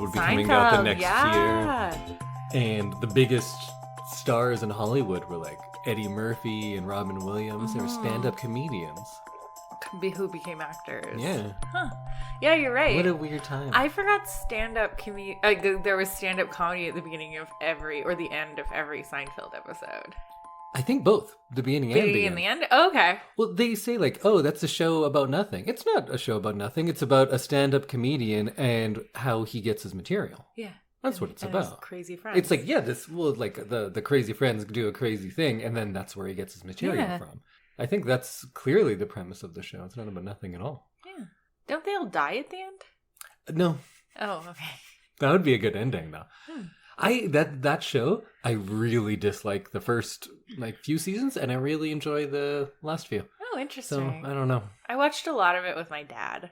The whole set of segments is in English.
would be coming out the next yeah. year. And the biggest stars in Hollywood were like Eddie Murphy and Robin Williams. They were stand-up comedians. Who became actors. Yeah. Huh. Yeah, you're right. What a weird time. I forgot stand-up there was stand-up comedy at the beginning of the end of every Seinfeld episode. I think both. The beginning and the end. And the end? Oh, okay. Well, they say like, oh, that's a show about nothing. It's not a show about nothing. It's about a stand-up comedian and how he gets his material. Yeah. That's what it's about. Crazy friends. It's like, yeah, the crazy friends do a crazy thing, and then that's where he gets his material from. I think that's clearly the premise of the show. It's not about nothing at all. Yeah. Don't they all die at the end? No. Oh, okay. That would be a good ending, though. That show, I really dislike the first few seasons, and I really enjoy the last few. Oh, interesting. So I don't know. I watched a lot of it with my dad.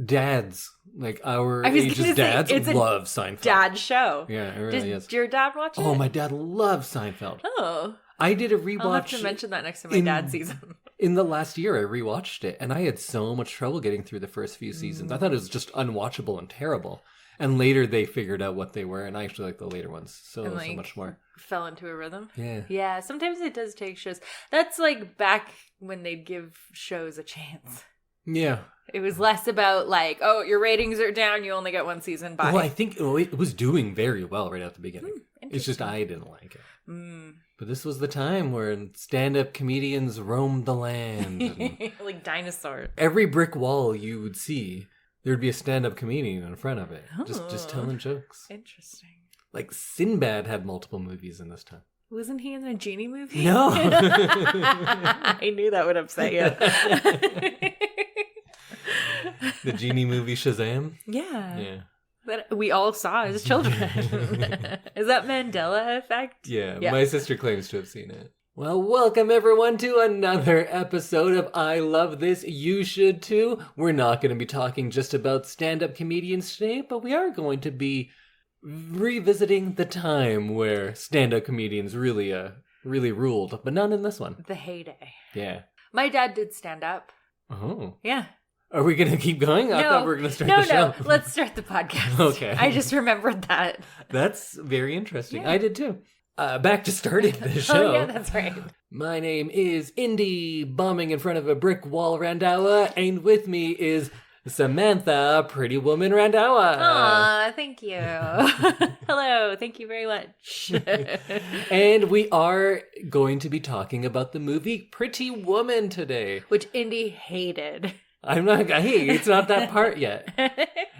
Dads, like our age's dads, love Seinfeld. Dad show. Yeah, it really is. Did your dad watch it? Oh, my dad loves Seinfeld. Oh. I did a rewatch. I'll have to mention that next to my dad's season. In the last year, I rewatched it, and I had so much trouble getting through the first few seasons. I thought it was just unwatchable and terrible. And later, they figured out what they were, and I actually like the later ones so much more. Fell into a rhythm. Yeah. Yeah, sometimes it does take shows. That's like back when they'd give shows a chance. Yeah. It was less about like, oh, your ratings are down, you only get one season, bye. Well, I think it was doing very well right at the beginning. It's just I didn't like it. But this was the time where stand-up comedians roamed the land. And like dinosaurs. every brick wall you would see, there would be a stand-up comedian in front of it. Just telling jokes. Interesting. Like Sinbad had multiple movies in this time. Wasn't he in a genie movie? No. I knew that would upset you. The genie movie Shazam? Yeah. Yeah. That we all saw as children. Is that Mandela Effect? Yeah, my sister claims to have seen it. Well, welcome everyone to another episode of I Love This, You Should Too. We're not going to be talking just about stand-up comedians today, but we are going to be revisiting the time where stand-up comedians really ruled, but not in this one. The heyday. Yeah. My dad did stand-up. Oh. Yeah. Are we going to keep going? I thought we were going to start the show. No, let's start the podcast. Okay. I just remembered that. That's very interesting. Yeah. I did too. Back to starting the show. Oh, yeah, that's right. My name is Indy, bombing in front of a brick wall Randhawa, and with me is Samantha, Pretty Woman Randhawa. Aw, thank you. Hello, thank you very much. And we are going to be talking about the movie Pretty Woman today. Which Indy hated. Hey, it's not that part yet.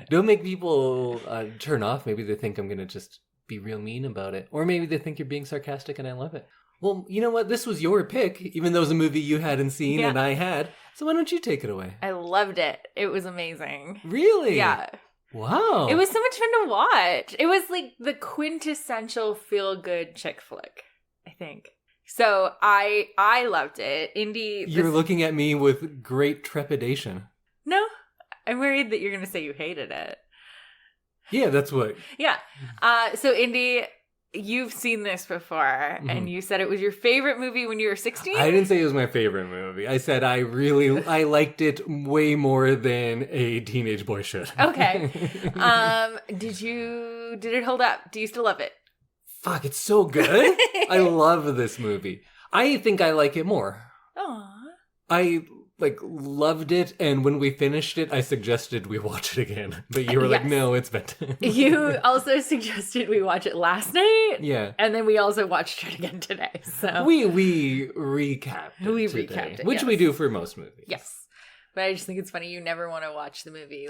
Don't make people turn off. Maybe they think I'm going to just be real mean about it. Or maybe they think you're being sarcastic and I love it. Well, you know what? This was your pick, even though it was a movie you hadn't seen and I had. So why don't you take it away? I loved it. It was amazing. Really? Yeah. Wow. It was so much fun to watch. It was like the quintessential feel-good chick flick, I think. So I loved it. Indy... You're looking at me with great trepidation. No, I'm worried that you're going to say you hated it. Yeah, that's what... Yeah. So Indy, you've seen this before, and you said it was your favorite movie when you were 16? I didn't say it was my favorite movie. I said I liked it way more than a teenage boy should. Okay. Did it hold up? Do you still love it? Fuck, it's so good. I love this movie. I think I like it more. Aww. I loved it, and when we finished it, I suggested we watch it again. But you were like, no, it's bedtime. You also suggested we watch it last night. Yeah. And then we also watched it again today. So we recapped it recapped it, which we do for most movies. Yes. But I just think it's funny. You never want to watch the movie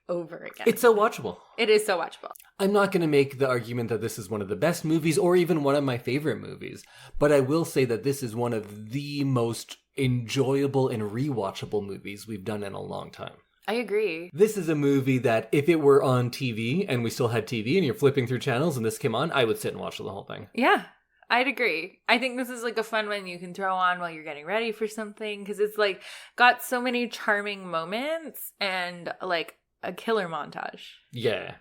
over again. It's so watchable. It is so watchable. I'm not going to make the argument that this is one of the best movies or even one of my favorite movies. But I will say that this is one of the most enjoyable and rewatchable movies we've done in a long time. I agree. This is a movie that if it were on TV and we still had TV and you're flipping through channels and this came on, I would sit and watch the whole thing. Yeah. I'd agree. I think this is a fun one you can throw on while you're getting ready for something because it's got so many charming moments and a killer montage. Yeah.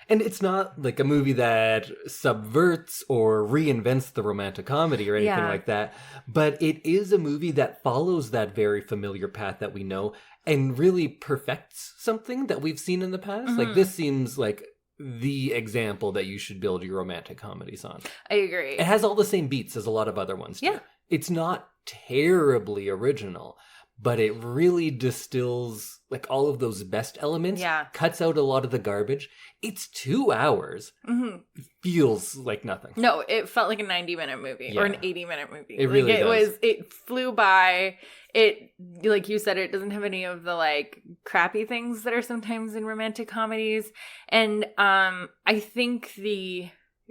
And it's not a movie that subverts or reinvents the romantic comedy or anything like that. But it is a movie that follows that very familiar path that we know and really perfects something that we've seen in the past. This seems like the example that you should build your romantic comedies on. I agree. It has all the same beats as a lot of other ones. Yeah. It's not terribly original, but it really distills like all of those best elements, cuts out a lot of the garbage. It's 2 hours. Mm-hmm. It feels like nothing. No, it felt like a 90-minute movie or an 80-minute movie. It really does. It flew by. It, like you said, it doesn't have any of the like crappy things that are sometimes in romantic comedies. And I think the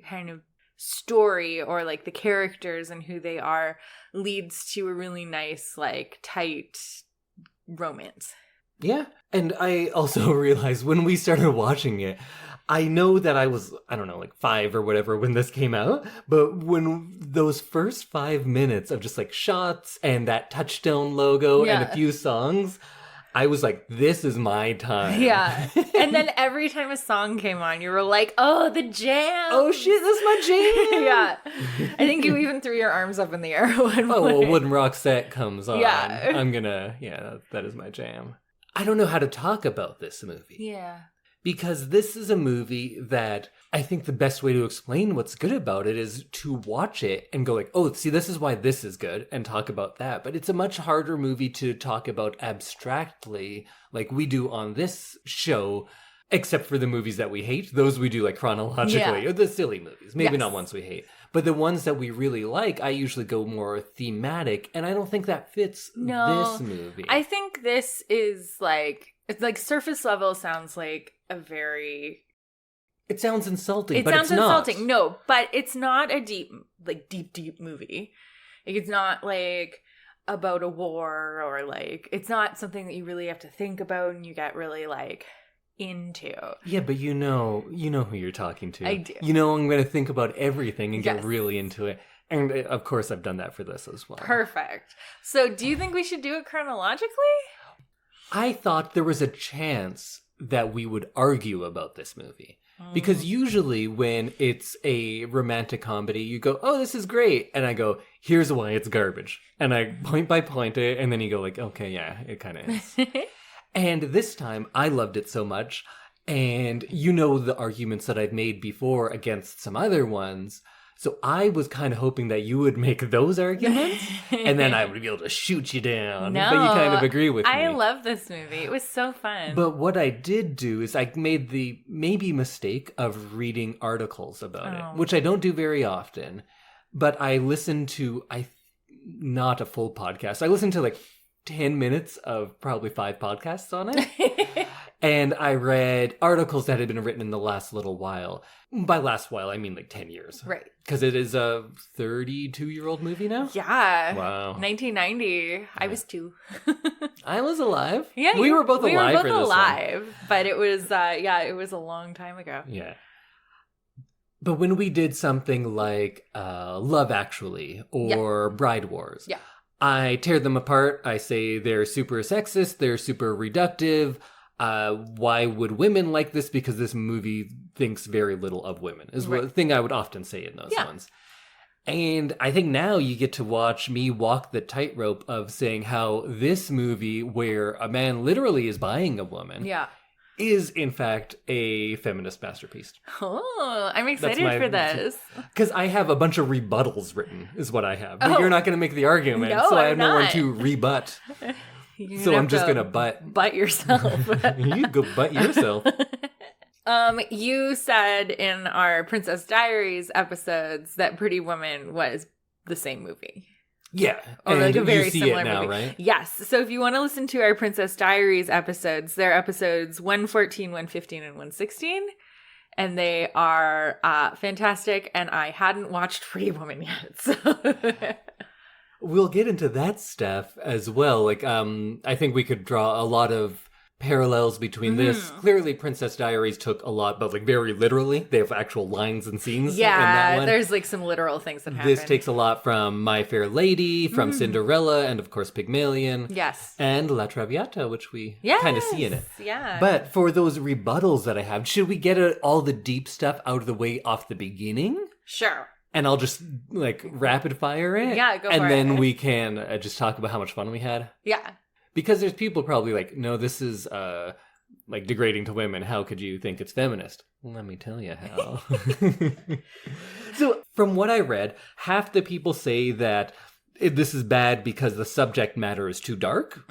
kind of story or like the characters and who they are leads to a really nice, like, tight romance. Yeah. And I also realized when we started watching it, I know that I was, I don't know, like 5 or whatever when this came out, but when those first 5 minutes of just like shots and that Touchstone logo and a few songs, I was like, this is my time. Yeah. And then every time a song came on, you were like, oh, the jam. Oh, shit, that's my jam. Yeah. I think you even threw your arms up in the air one point. Oh, well, when Roxette comes on, I'm gonna, that is my jam. I don't know how to talk about this movie. Yeah. Because this is a movie that I think the best way to explain what's good about it is to watch it and go like, oh, see, this is why this is good, and talk about that. But it's a much harder movie to talk about abstractly like we do on this show, except for the movies that we hate. Those we do like chronologically, or the silly movies. Maybe not ones we hate. But the ones that we really like, I usually go more thematic, and I don't think that fits this movie. I think this is like, it's like surface level sounds like a very... It sounds insulting, but it's not. It sounds insulting. Not. No, but it's not a deep movie. Like, it's not like about a war or like, it's not something that you really have to think about and you get really like into. Yeah, but you know who you're talking to. I do. You know I'm going to think about everything and get really into it. And of course I've done that for this as well. Perfect. So do you think we should do it chronologically? I thought there was a chance that we would argue about this movie. Because usually when it's a romantic comedy, you go, oh, this is great. And I go, here's why it's garbage. And I point by point it, and then you go like, okay, yeah, it kind of is. And this time, I loved it so much. And you know the arguments that I've made before against some other ones. So I was kind of hoping that you would make those arguments, and then I would be able to shoot you down. No, but you kind of agree with me. I love this movie. It was so fun. But what I did do is I made the maybe mistake of reading articles about it, which I don't do very often. But I listened to, not a full podcast. I listened to like 10 minutes of probably 5 podcasts on it. And I read articles that had been written in the last little while. By last while, I mean like 10 years. Right. Because it is a 32-year-old movie now? Yeah. Wow. 1990. Yeah. I was 2. I was alive. Yeah. We were both alive for this one. But it was, it was a long time ago. Yeah. But when we did something like Love Actually or Bride Wars, I tear them apart. I say they're super sexist, they're super reductive. Why would women like this? Because this movie thinks very little of women, is the thing I would often say in those ones. And I think now you get to watch me walk the tightrope of saying how this movie, where a man literally is buying a woman, is in fact a feminist masterpiece. Oh, I'm excited for this. Because I have a bunch of rebuttals written, is what I have. But you're not going to make the argument, so I have no one to rebut. So I'm just going to butt yourself. You go butt yourself. You said in our Princess Diaries episodes that Pretty Woman was the same movie. Yeah. Or and like a very you see similar it now, movie. Right? Yes. So if you want to listen to our Princess Diaries episodes, they're episodes 114, 115, and 116. And they are fantastic. And I hadn't watched Pretty Woman yet. So... We'll get into that stuff as well. Like, I think we could draw a lot of parallels between this. Clearly, Princess Diaries took a lot, but like very literally. They have actual lines and scenes in that one. There's like some literal things that happen. This takes a lot from My Fair Lady, from Cinderella, and of course Pygmalion. Yes. And La Traviata, which we kind of see in it. Yeah. But for those rebuttals that I have, should we get all the deep stuff out of the way off the beginning? Sure. And I'll just, like, rapid fire it. Yeah, go for it. And then we can just talk about how much fun we had. Yeah. Because there's people probably like, no, this is like degrading to women, how could you think it's feminist? Let me tell you how. So from what I read, half the people say that this is bad because the subject matter is too dark.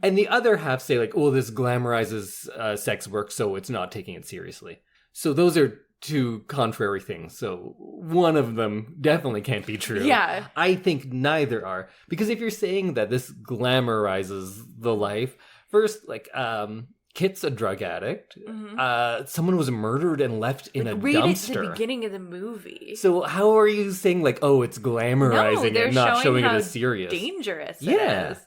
And the other half say like, oh, this glamorizes sex work, so it's not taking it seriously. So those are two contrary things. So one of them definitely can't be true. Yeah. I think neither are. Because if you're saying that this glamorizes the life, first, like, Kit's a drug addict. Someone was murdered and left in a Read dumpster. it at the beginning of the movie. So how are you saying like, oh, it's glamorizing it, not showing it as serious? Dangerous it is.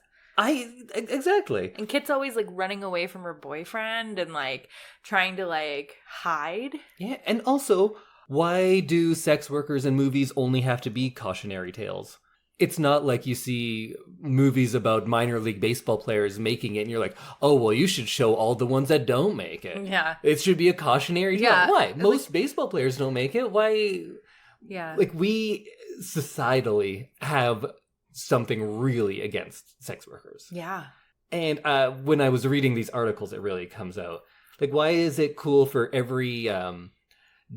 Exactly. And Kit's always like running away from her boyfriend and like trying to like hide. Yeah, and also, why do sex workers in movies only have to be cautionary tales? It's not like you see movies about minor league baseball players making it and you're like, oh, well, you should show all the ones that don't make it. Yeah. It should be a cautionary tale. Yeah. Why? Most baseball players don't make it. Why? Yeah. Like, we societally have something really against sex workers. Yeah. And when I was reading these articles, it really comes out. Like, why is it cool for every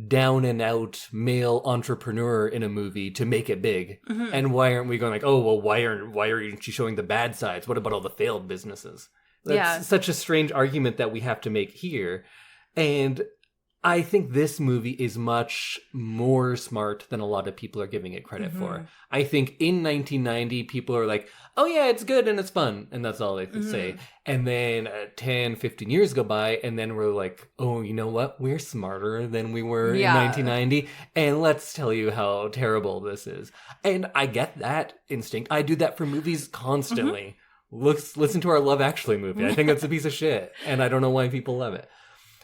down and out male entrepreneur in a movie to make it big? And why aren't we going like, oh, well, why aren't you showing the bad sides? What about all the failed businesses? That's such a strange argument that we have to make here. And I think this movie is much more smart than a lot of people are giving it credit for. I think in 1990, people are like, oh yeah, it's good and it's fun. And that's all they could say. And then 10, 15 years go by and then we're like, oh, you know what? We're smarter than we were in 1990. And let's tell you how terrible this is. And I get that instinct. I do that for movies constantly. Listen to our Love Actually movie. I think that's a piece of shit. And I don't know why people love it.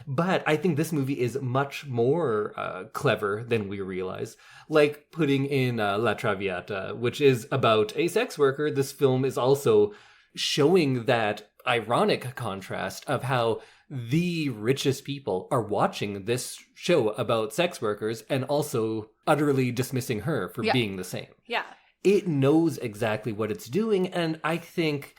But I think this movie is much more clever than we realize. Like putting in La Traviata, which is about a sex worker. This film is also showing that ironic contrast of how the richest people are watching this show about sex workers and also utterly dismissing her for being the same. Yeah. It knows exactly what it's doing. And I think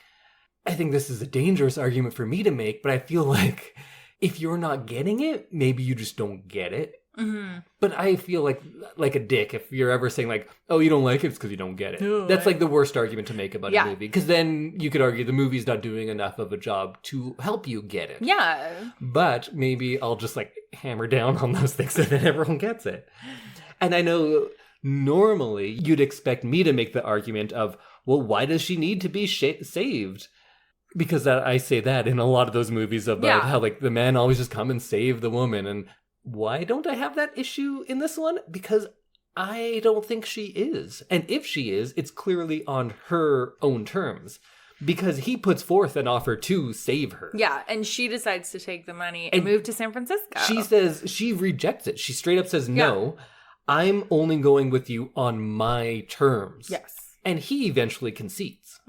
this is a dangerous argument for me to make, but I feel like if you're not getting it, maybe you just don't get it. But I feel like a dick if you're ever saying like, oh, you don't like it, it's because you don't get it. No, that's like the worst argument to make about a movie. Because then you could argue the movie's not doing enough of a job to help you get it. Yeah. But maybe I'll just like hammer down on those things so that everyone gets it. And I know normally you'd expect me to make the argument of, well, why does she need to be saved? Because I say that in a lot of those movies about how like the man always just come and save the woman. And why don't I have that issue in this one? Because I don't think she is. And if she is, it's clearly on her own terms. Because he puts forth an offer to save her. Yeah, and she decides to take the money and move to San Francisco. She says, she rejects it. She straight up says, no, I'm only going with you on my terms. Yes. And he eventually concedes.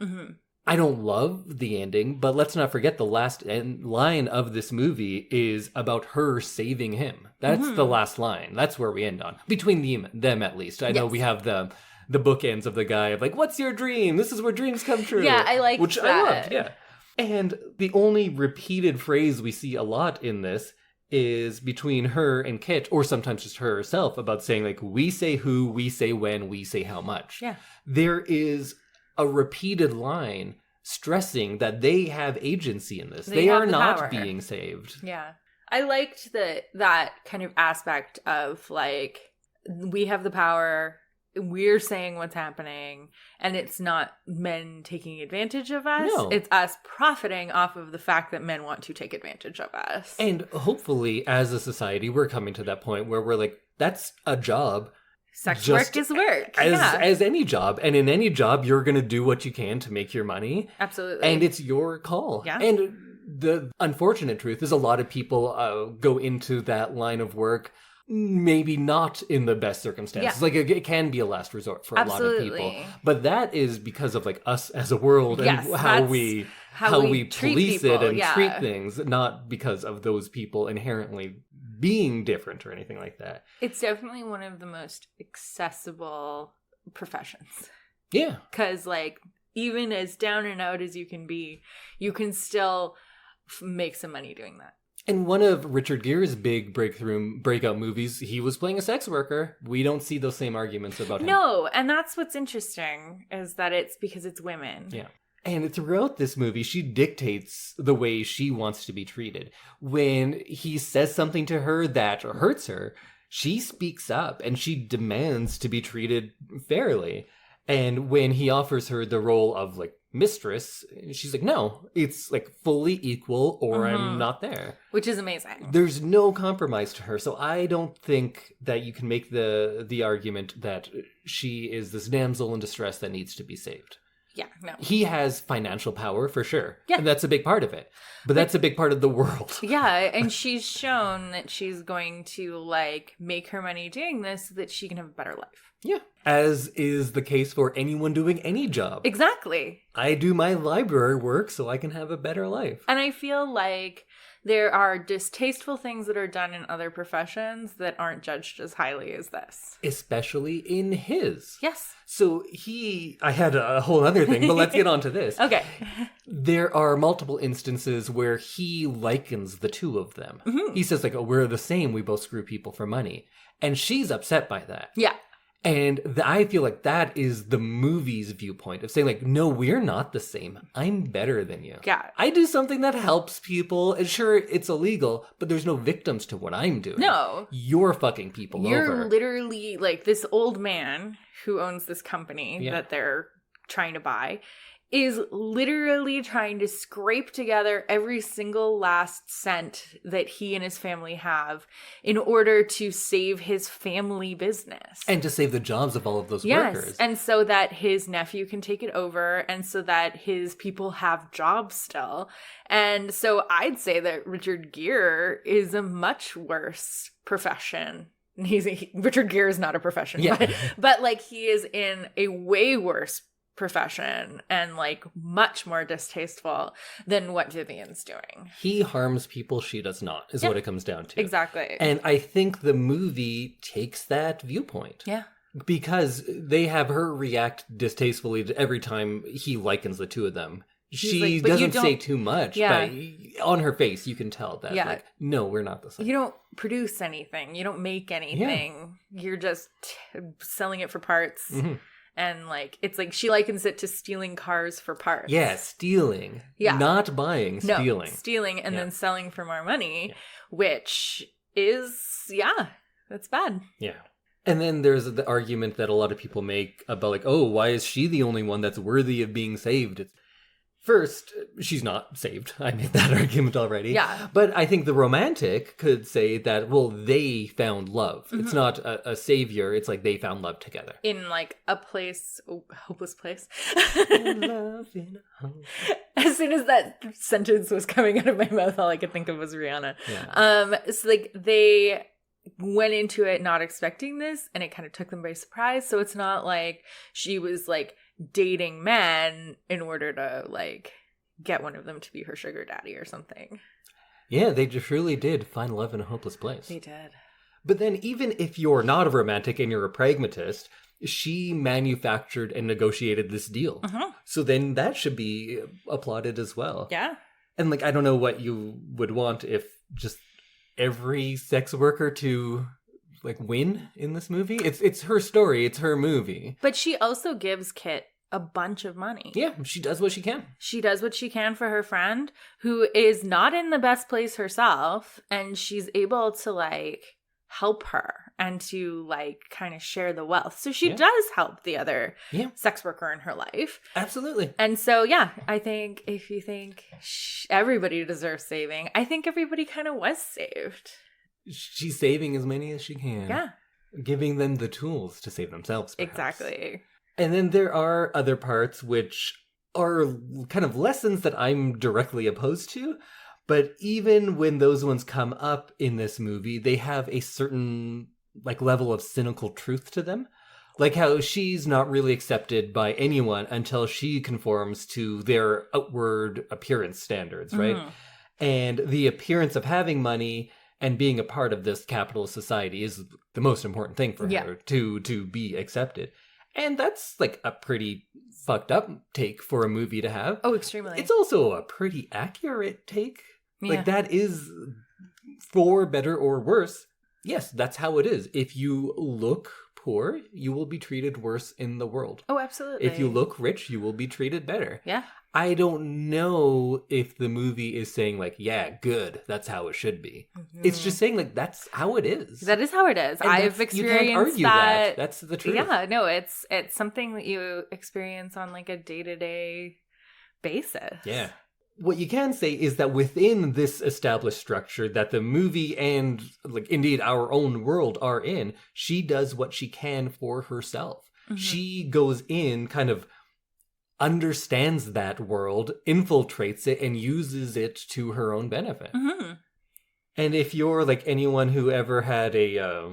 I don't love the ending, but let's not forget the last line of this movie is about her saving him. That's the last line. That's where we end on. Between them at least. I know we have the bookends of the guy of like, what's your dream? This is where dreams come true. Yeah, I like which that. I loved, yeah. And the only repeated phrase we see a lot in this is between her and Kit, or sometimes just her herself, about saying like, we say who, we say when, we say how much. Yeah. There is a repeated line stressing that they have agency in this. They are not power. Being saved. Yeah. I liked that kind of aspect of like, we have the power, we're saying what's happening, and it's not men taking advantage of us. No. It's us profiting off of the fact that men want to take advantage of us. And hopefully as a society, we're coming to that point where we're like, that's a job. Sex work is work. As any job. And in any job, you're going to do what you can to make your money. Absolutely. And it's your call. Yeah. And the unfortunate truth is a lot of people go into that line of work maybe not in the best circumstances. Yeah. Like it can be a last resort for Absolutely. A lot of people. But that is because of like us as a world and how we police people, it and treat things, not because of those people inherently being different or anything like that. It's definitely one of the most accessible professions. Yeah. Because like, even as down and out as you can be, you can still make some money doing that. In one of Richard Gere's big breakout movies, he was playing a sex worker. We don't see those same arguments about him. No, and that's what's interesting, is that it's because it's women. Yeah. And throughout this movie, she dictates the way she wants to be treated. When he says something to her that hurts her, she speaks up and she demands to be treated fairly. And when he offers her the role of, like, mistress, she's like, no, it's, like, fully equal or I'm not there. Which is amazing. There's no compromise to her. So I don't think that you can make the argument that she is this damsel in distress that needs to be saved. Yeah, no. He has financial power for sure. Yeah. And that's a big part of it. But that's a big part of the world. Yeah, and she's shown that she's going to, like, make her money doing this so that she can have a better life. Yeah. As is the case for anyone doing any job. Exactly. I do my library work so I can have a better life. And I feel like there are distasteful things that are done in other professions that aren't judged as highly as this. Especially in his. Yes. So I had a whole other thing, but let's get on to this. Okay. There are multiple instances where he likens the two of them. Mm-hmm. He says, like, oh, we're the same. We both screw people for money. And she's upset by that. Yeah. And I feel like that is the movie's viewpoint of saying, like, no, we're not the same. I'm better than you. Yeah. I do something that helps people. And sure, it's illegal, but there's no victims to what I'm doing. No. You're fucking people over. You're literally, like, this old man who owns this company that they're trying to buy is literally trying to scrape together every single last cent that he and his family have in order to save his family business. And to save the jobs of all of those workers. And so that his nephew can take it over and so that his people have jobs still. And so I'd say that Richard Gere is a much worse profession. Richard Gere is not a profession, but like he is in a way worse profession and like much more distasteful than what Vivian's doing. He harms people, she does not, is what it comes down to. Exactly. And I think the movie takes that viewpoint. Yeah. Because they have her react distastefully to every time he likens the two of them. She like, doesn't say too much, but on her face you can tell that, like, no, we're not the same. You don't produce anything. You don't make anything. Yeah. You're just selling it for parts. Mm-hmm. And, like, it's like she likens it to stealing cars for parts. Yeah, stealing. Yeah. Not buying, stealing. No, stealing and then selling for more money, which is, that's bad. Yeah. And then there's the argument that a lot of people make about, like, oh, why is she the only one that's worthy of being saved? First, she's not saved. I made that argument already. Yeah. But I think the romantic could say that, well, they found love. Mm-hmm. It's not a savior. It's like they found love together. In like a hopeless place. Love in a home. As soon as that sentence was coming out of my mouth, all I could think of was Rihanna. Yeah. So like they went into it not expecting this and it kind of took them by surprise. So it's not like she was like dating men in order to like get one of them to be her sugar daddy or something. Yeah, they truly did find love in a hopeless place. They did. But then even if you're not a romantic and you're a pragmatist, she manufactured and negotiated this deal. Uh-huh. So then that should be applauded as well. Yeah. And like, I don't know what you would want if just every sex worker to like win in this movie. It's her story. It's her movie. But she also gives Kit a bunch of money. Yeah, she does what she can. She does what she can for her friend who is not in the best place herself. And she's able to like help her and to like kind of share the wealth. So she does help the other sex worker in her life. Absolutely. And so, I think if you think everybody deserves saving, I think everybody kind of was saved. She's saving as many as she can. Yeah. Giving them the tools to save themselves, perhaps. Exactly. And then there are other parts which are kind of lessons that I'm directly opposed to. But even when those ones come up in this movie, they have a certain like level of cynical truth to them. Like how she's not really accepted by anyone until she conforms to their outward appearance standards, right? Mm-hmm. And the appearance of having money and being a part of this capitalist society is the most important thing for her to be accepted. And that's like a pretty fucked up take for a movie to have. Oh, extremely. It's also a pretty accurate take. Yeah. Like that is for better or worse, yes, that's how it is. If you look poor, you will be treated worse in the world. Oh, absolutely. If you look rich, you will be treated better. Yeah. I don't know if the movie is saying like, yeah, good, that's how it should be. Mm-hmm. It's just saying like, that's how it is. That is how it is. And I've experienced you can't argue that. That's the truth. Yeah, no, it's something that you experience on like a day-to-day basis. Yeah. What you can say is that within this established structure that the movie and like indeed our own world are in, she does what she can for herself. Mm-hmm. She goes in, kind of understands that world, infiltrates it, and uses it to her own benefit. Mm-hmm. And if you're like anyone who ever had a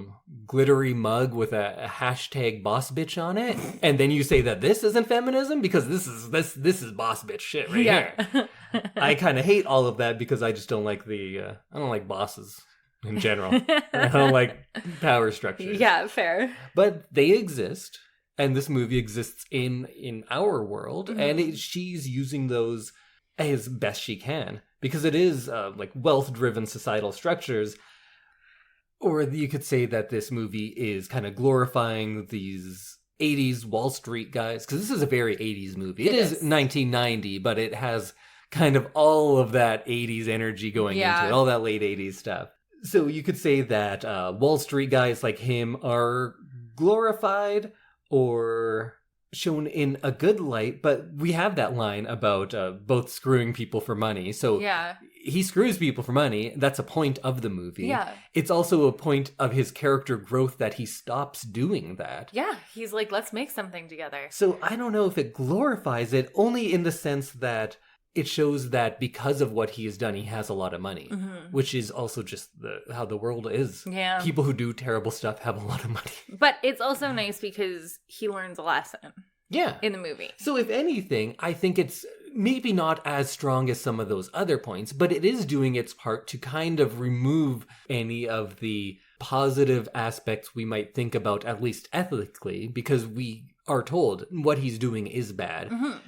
glittery mug with a hashtag boss bitch on it, and then you say that this isn't feminism because this is boss bitch shit right here. I kind of hate all of that because I just don't like I don't like bosses in general. I don't like power structures. Yeah, fair. But they exist. And this movie exists in our world, mm-hmm. and she's using those as best she can. Because it is like wealth-driven societal structures. Or you could say that this movie is kind of glorifying these 80s Wall Street guys. Because this is a very 80s movie. It is 1990, but it has kind of all of that 80s energy going into it. All that late 80s stuff. So you could say that Wall Street guys like him are glorified or shown in a good light, but we have that line about both screwing people for money. So he screws people for money. That's a point of the movie. Yeah. It's also a point of his character growth that he stops doing that. Yeah, he's like, let's make something together. So I don't know if it glorifies it, only in the sense that it shows that because of what he has done, he has a lot of money, mm-hmm. which is also just how the world is. Yeah. People who do terrible stuff have a lot of money. But it's also nice because he learns a lesson. Yeah. In the movie. So if anything, I think it's maybe not as strong as some of those other points, but it is doing its part to kind of remove any of the positive aspects we might think about, at least ethically, because we are told what he's doing is bad. Mm-hmm.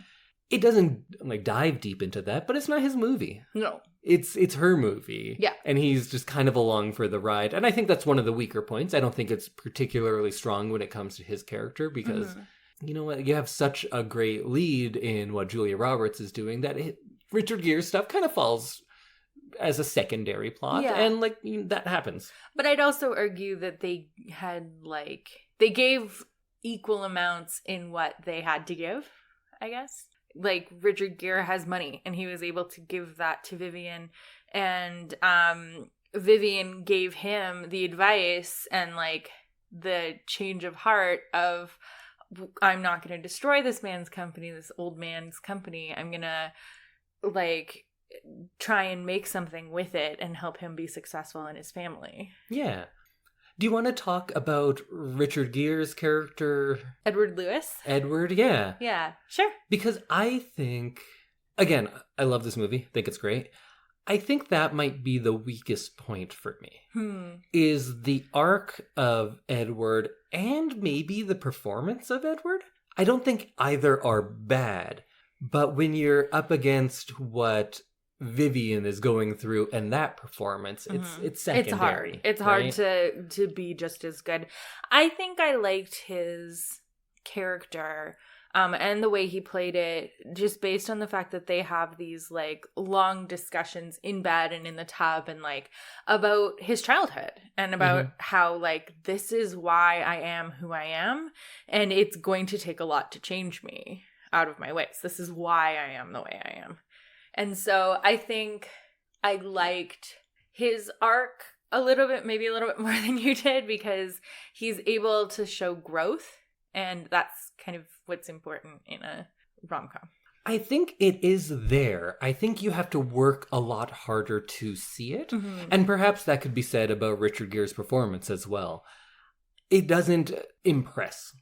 It doesn't like dive deep into that, but it's not his movie. No. It's her movie. Yeah. And he's just kind of along for the ride. And I think that's one of the weaker points. I don't think it's particularly strong when it comes to his character because, mm-hmm. you know what, you have such a great lead in what Julia Roberts is doing that Richard Gere's stuff kind of falls as a secondary plot. Yeah. And like that happens. But I'd also argue that they gave equal amounts in what they had to give, I guess. Like Richard Gere has money and he was able to give that to Vivian, and Vivian gave him the advice and like the change of heart of, I'm not going to destroy this man's company, this old man's company. I'm going to like try and make something with it and help him be successful in his family. Yeah. Do you want to talk about Richard Gere's character? Edward Lewis? Edward, yeah. Yeah, sure. Because I think, again, I love this movie. I think it's great. I think that might be the weakest point for me. Is the arc of Edward and maybe the performance of Edward. I don't think either are bad. But when you're up against what Vivian is going through and that performance, it's secondary. It's hard to be just as good. I think I liked his character and the way he played it, just based on the fact that they have these like long discussions in bed and in the tub and like about his childhood and about how like this is why I am who I am and it's going to take a lot to change me out of my ways. This is why I am the way I am. And so I think I liked his arc maybe a little bit more than you did, because he's able to show growth. And that's kind of what's important in a rom-com. I think it is there. I think you have to work a lot harder to see it. Mm-hmm. And perhaps that could be said about Richard Gere's performance as well. It doesn't impress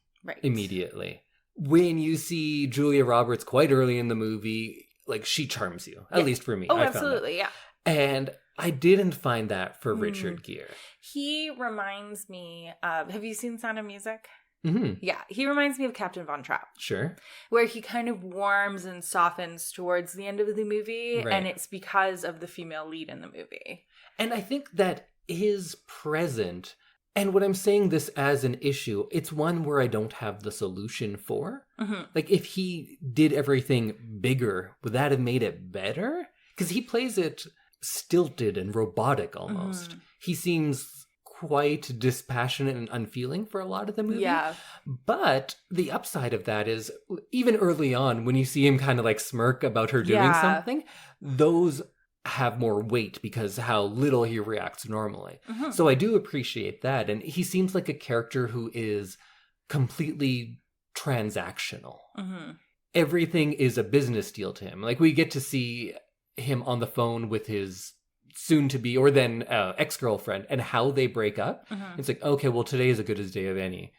immediately. When you see Julia Roberts quite early in the movie, like, she charms you, at least for me. Oh, absolutely, yeah. And I didn't find that for Richard Gere. He reminds me of, have you seen Sound of Music? Mm-hmm. Yeah, he reminds me of Captain Von Trapp. Sure. Where he kind of warms and softens towards the end of the movie, and it's because of the female lead in the movie. And I think that is present. And when I'm saying this as an issue, it's one where I don't have the solution for. Mm-hmm. Like, if he did everything bigger, would that have made it better? Because he plays it stilted and robotic almost. Mm-hmm. He seems quite dispassionate and unfeeling for a lot of the movie. Yeah. But the upside of that is, even early on, when you see him kind of like smirk about her doing something, those have more weight because how little he reacts normally. Mm-hmm. So I do appreciate that. And he seems like a character who is completely transactional. Mm-hmm. Everything is a business deal to him. Like, we get to see him on the phone with his soon-to-be, or then ex-girlfriend, and how they break up. Mm-hmm. It's like, okay, well, today is as good as day of any.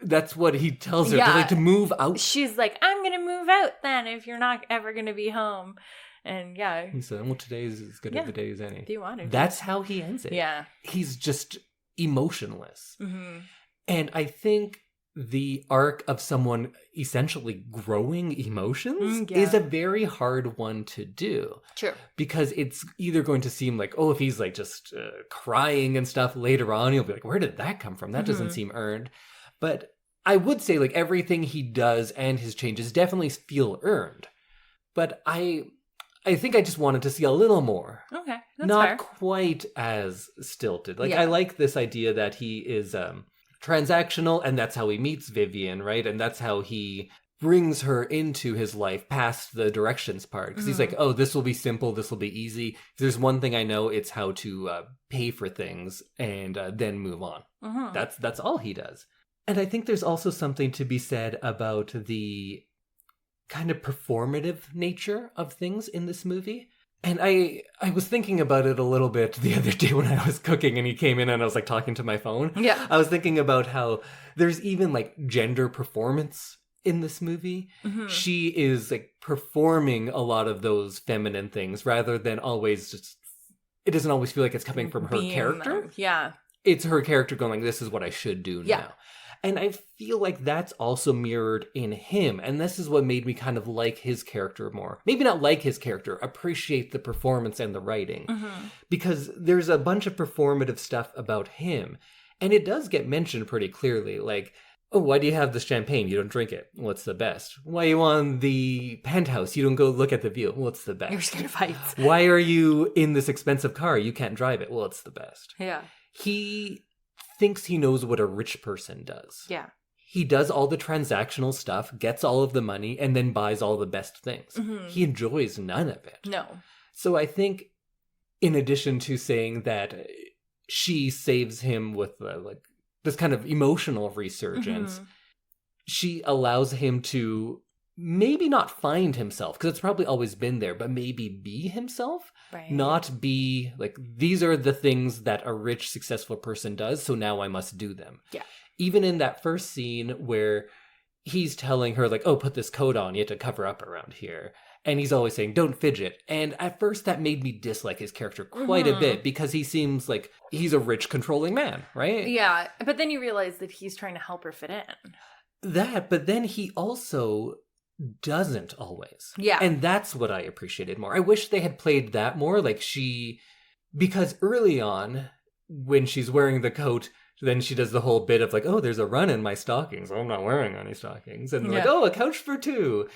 That's what he tells her, Yeah. to move out. She's like, I'm going to move out then if you're not ever going to be home. And yeah. He said, well, today is as good of a day as any. Do you want to? That's how he ends it. Yeah. He's just emotionless. Mm-hmm. And I think the arc of someone essentially growing emotions is a very hard one to do. True. Because it's either going to seem like, oh, if he's like just crying and stuff later on, you'll be like, where did that come from? That doesn't seem earned. But I would say like everything he does and his changes definitely feel earned. But I think I just wanted to see a little more. Okay, that's Not fair. quite as stilted. Like, I like this idea that he is transactional, and that's how he meets Vivian, right? And that's how he brings her into his life past the directions part. Because he's like, oh, this will be simple, this will be easy. If there's one thing I know, it's how to pay for things and then move on. Mm-hmm. That's all he does. And I think there's also something to be said about the kind of performative nature of things in this movie. And I was thinking about it a little bit the other day when I was cooking and he came in and I was like talking to my phone. Yeah. I was thinking about how there's even like gender performance in this movie. Mm-hmm. She is like performing a lot of those feminine things rather than always just, it doesn't always feel like it's coming from her character. Yeah. It's her character going like, this is what I should do now. And I feel like that's also mirrored in him. And this is what made me kind of like his character more. Maybe not like his character, appreciate the performance and the writing. Mm-hmm. Because there's a bunch of performative stuff about him. And it does get mentioned pretty clearly. Like, oh, why do you have this champagne? You don't drink it. What's the best? Why are you on the penthouse? You don't go look at the view. What's the best? You're scared of heights. Why are you in this expensive car? You can't drive it. Well, it's the best. Yeah. He thinks he knows what a rich person does. Yeah. He does all the transactional stuff, gets all of the money, and then buys all the best things. Mm-hmm. He enjoys none of it. No. So I think, in addition to saying that she saves him with like this kind of emotional resurgence, she allows him to maybe not find himself, because it's probably always been there, but maybe be himself. Right. Not be like, these are the things that a rich, successful person does, so now I must do them. Yeah. Even in that first scene where he's telling her, like, oh, put this coat on, you have to cover up around here. And he's always saying, don't fidget. And at first that made me dislike his character quite a bit, because he seems like he's a rich, controlling man, right? Yeah, but then you realize that he's trying to help her fit in. That, but then he also doesn't always. Yeah. And that's what I appreciated more. I wish they had played that more. Like, because early on, when she's wearing the coat, then she does the whole bit of like, oh, there's a run in my stockings. Oh, I'm not wearing any stockings. And like, oh, a couch for two.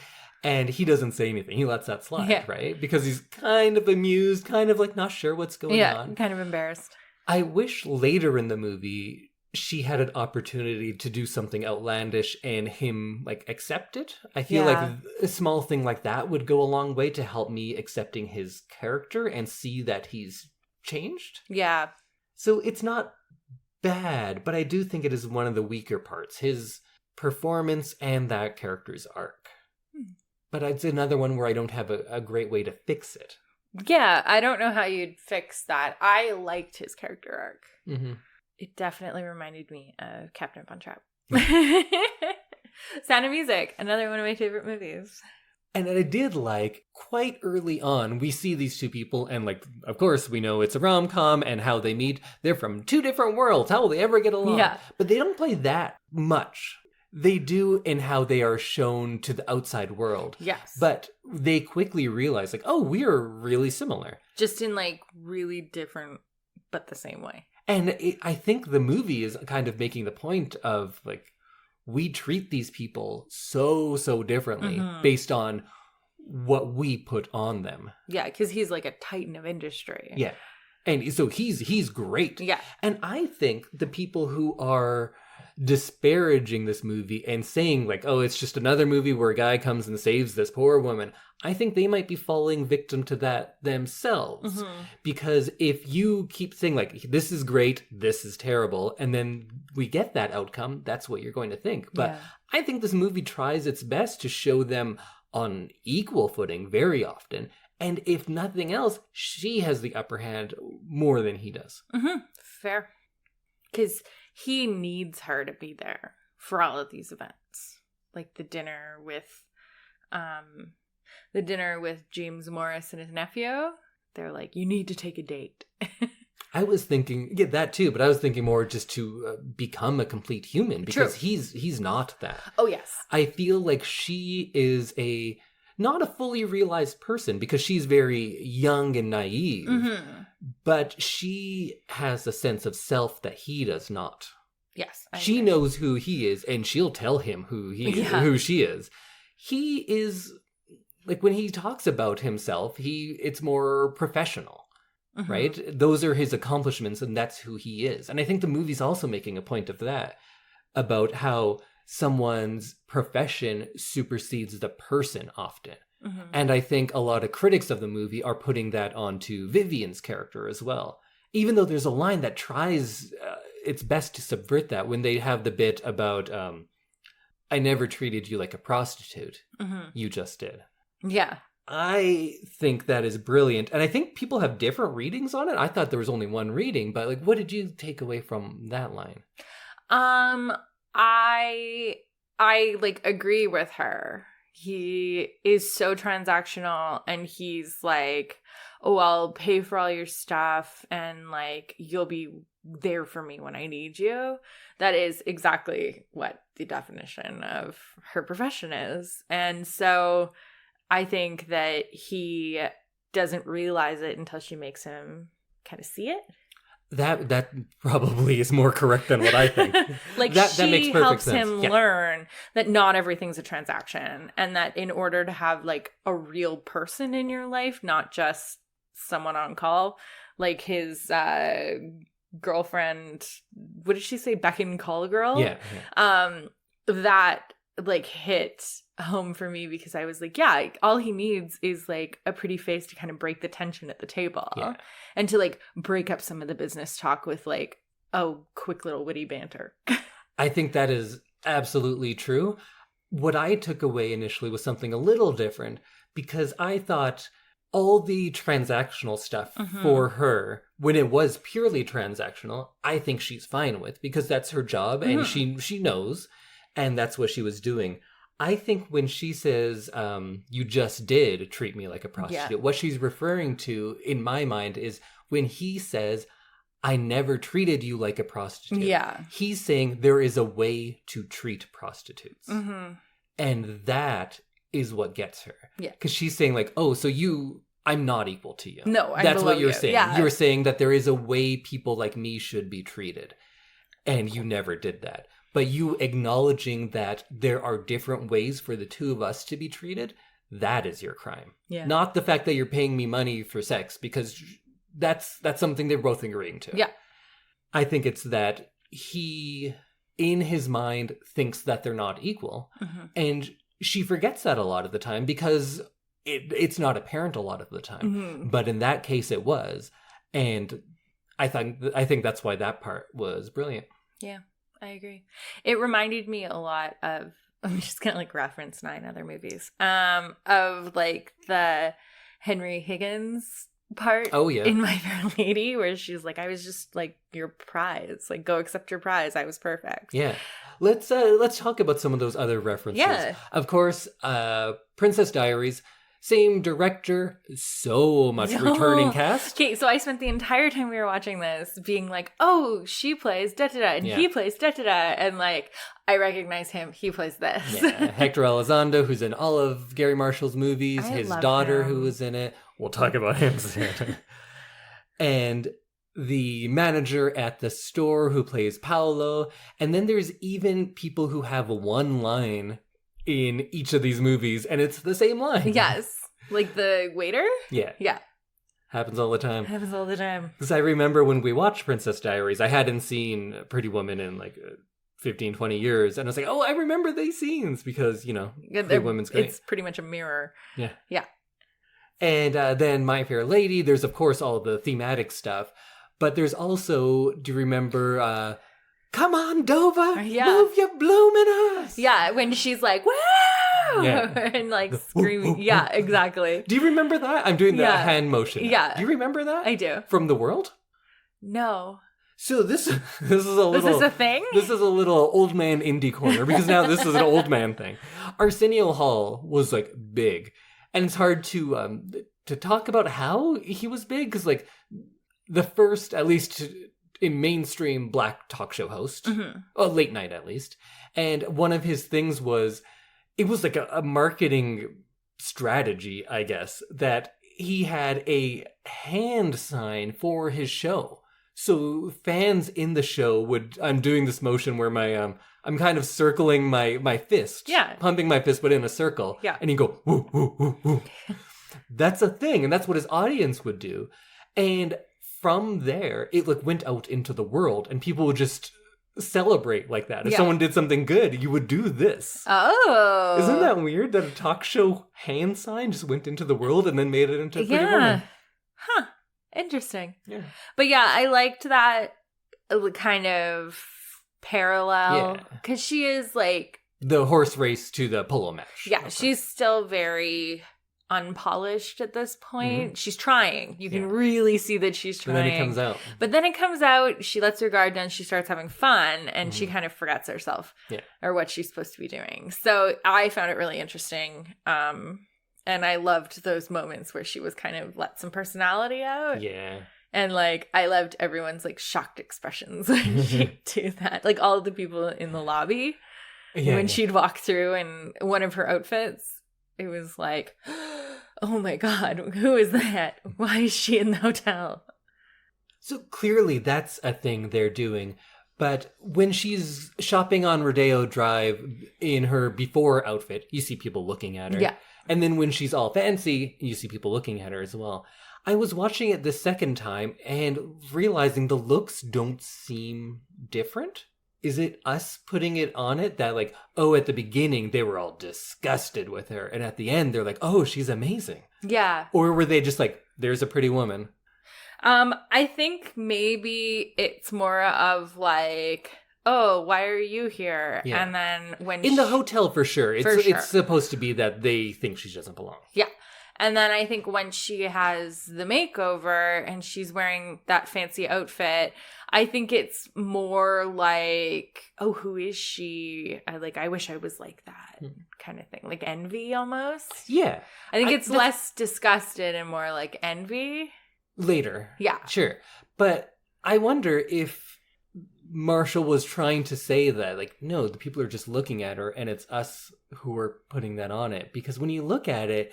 And he doesn't say anything. He lets that slide, right? Because he's kind of amused, kind of like not sure what's going on. Yeah, kind of embarrassed. I wish later in the movie she had an opportunity to do something outlandish and him like accept it. I feel like a small thing like that would go a long way to help me accepting his character and see that he's changed. Yeah. So it's not bad, but I do think it is one of the weaker parts, his performance and that character's arc. But it's another one where I don't have a great way to fix it. Yeah, I don't know how you'd fix that. I liked his character arc. Mm-hmm. It definitely reminded me of Captain Von Trapp. Sound of Music, another one of my favorite movies. And I did like, quite early on, we see these two people, and like, of course, we know it's a rom-com and how they meet. They're from two different worlds. How will they ever get along? Yeah. But they don't play that much. They do in how they are shown to the outside world. Yes. But they quickly realize, like, oh, we are really similar. Just in like really different but the same way. And I think the movie is kind of making the point of, like, we treat these people so differently based on what we put on them. Yeah, because he's like a titan of industry. Yeah. And so he's great. Yeah. And I think the people who are disparaging this movie and saying, like, oh, it's just another movie where a guy comes and saves this poor woman, I think they might be falling victim to that themselves. Because if you keep saying, like, this is great, this is terrible, and then we get that outcome, that's what you're going to think. But I think this movie tries its best to show them on equal footing very often. And if nothing else, she has the upper hand more than he does. Fair. Because he needs her to be there for all of these events. Like the dinner with James Morris and his nephew. They're like, you need to take a date. I was thinking, that too, but I was thinking more just to become a complete human, because he's not that. Oh, yes. I feel like she is not a fully realized person, because she's very young and naive, but she has a sense of self that he does not. Yes. She knows who he is, and she'll tell him who she is. He is, like, when he talks about himself, it's more professional. Right? Those are his accomplishments, and that's who he is. And I think the movie's also making a point of that, about how someone's profession supersedes the person often. And I think a lot of critics of the movie are putting that onto Vivian's character as well. Even though there's a line that tries its best to subvert that, when they have the bit about, I never treated you like a prostitute. You just did. Yeah. I think that is brilliant. And I think people have different readings on it. I thought there was only one reading, but, like, what did you take away from that line? I like agree with her. He is so transactional, and he's like, oh, I'll pay for all your stuff, and, like, you'll be there for me when I need you. That is exactly what the definition of her profession is. And so I think that he doesn't realize it until she makes him kind of see it. That probably is more correct than what I think. Like, that makes perfect helps sense. Him learn that not everything's a transaction, and that in order to have, like, a real person in your life, not just someone on call, like his girlfriend, what did she say? Beckon Call Girl? Yeah. That, like, hit home for me, because I was like, yeah, all he needs is, like, a pretty face to kind of break the tension at the table, and to, like, break up some of the business talk with, like, a quick little witty banter. I think that is absolutely true. What I took away initially was something a little different, because I thought all the transactional stuff for her, when it was purely transactional, I think she's fine with, because that's her job, and she knows, and that's what she was doing. I think when she says, you just did treat me like a prostitute, what she's referring to, in my mind, is when he says, I never treated you like a prostitute. Yeah. He's saying there is a way to treat prostitutes. And that is what gets her. Yeah. Because she's saying, like, oh, so I'm not equal to you. No, I'm That's what you're saying. Yeah. You're saying that there is a way people like me should be treated. And you never did that. But you acknowledging that there are different ways for the two of us to be treated, that is your crime. Yeah. Not the fact that you're paying me money for sex, because that's something they're both agreeing to. Yeah. I think it's that he, in his mind, thinks that they're not equal. And she forgets that a lot of the time, because it's not apparent a lot of the time. But in that case, it was. And I think that's why that part was brilliant. Yeah. I agree. It reminded me a lot of, I'm just going to, like, reference 9 other movies, of, like, the Henry Higgins part in My Fair Lady, where she's like, I was just, like, your prize. Like, go accept your prize. I was perfect. Yeah. Let's talk about some of those other references. Yeah. Of course, Princess Diaries. Same director, so much returning cast. Okay, so I spent the entire time we were watching this being like, oh, she plays da-da-da, and he plays da-da-da, and, like, I recognize him, he plays this. Yeah, Héctor Elizondo, who's in all of Garry Marshall's movies, his daughter who was in it. We'll talk about him soon. And the manager at the store who plays Paolo. And then there's even people who have one line in each of these movies, and it's the same line. Yes. Like the waiter? Yeah. Yeah. Happens all the time. Happens all the time. Because I remember when we watched Princess Diaries, I hadn't seen Pretty Woman in like 15, 20 years. And I was like, oh, I remember these scenes because, Pretty Woman's great. It's pretty much a mirror. Yeah. Yeah. And then My Fair Lady, there's of course all the thematic stuff. But there's also, do you remember, come on, Dover, move your blooming ass. Yeah, when she's like, wow! Yeah. And like screaming. Yeah, exactly. Do you remember that? I'm doing the hand motion. Yeah. Do you remember that? I do. From The World? No. So this is a little... Was this a thing? This is a little old man indie corner, because now this is an old man thing. Arsenio Hall was like big. And it's hard to talk about how he was big, because like the first, at least in mainstream black talk show host, late night at least. And one of his things was, it was like a marketing strategy, I guess, that he had a hand sign for his show. So fans in the show would, I'm doing this motion where I'm kind of circling my fist. Yeah. Pumping my fist, but in a circle. Yeah. And he'd go, woo, woo, woo, woo. That's a thing. And that's what his audience would do. And from there, it like went out into the world, and people would just celebrate like that. If someone did something good, you would do this. Oh. Isn't that weird that a talk show hand sign just went into the world and then made it into Pretty Woman? Huh. Interesting. Yeah. But yeah, I liked that kind of parallel, because she is like... The horse race to the polo match. Yeah, she's still very unpolished at this point. She's trying. You can really see that she's trying. And then it comes out. But then it comes out, she lets her guard down, she starts having fun, and she kind of forgets herself or what she's supposed to be doing. So I found it really interesting. And I loved those moments where she was kind of let some personality out. Yeah. And like, I loved everyone's like shocked expressions when she'd do that. Like all of the people in the lobby, when she'd walk through in one of her outfits, it was like, oh my God, who is that? Why is she in the hotel? So clearly that's a thing they're doing. But when she's shopping on Rodeo Drive in her before outfit, you see people looking at her. Yeah. And then when she's all fancy, you see people looking at her as well. I was watching it the second time and realizing the looks don't seem different. Is it us putting it on it that like, oh, at the beginning they were all disgusted with her, and at the end they're like, oh, she's amazing? Yeah. Or were they just like, there's a pretty woman? I think maybe it's more of like, oh, why are you here? Yeah. And then when in the hotel, for sure. It's supposed to be that they think she doesn't belong. Yeah. And then I think when she has the makeover and she's wearing that fancy outfit, I think it's more like, oh, who is she? I wish I was like that kind of thing. Like envy almost. Yeah. I think it's less disgusted and more like envy. Later. Yeah. Sure. But I wonder if Marshall was trying to say that, like, no, the people are just looking at her and it's us who are putting that on it. Because when you look at it,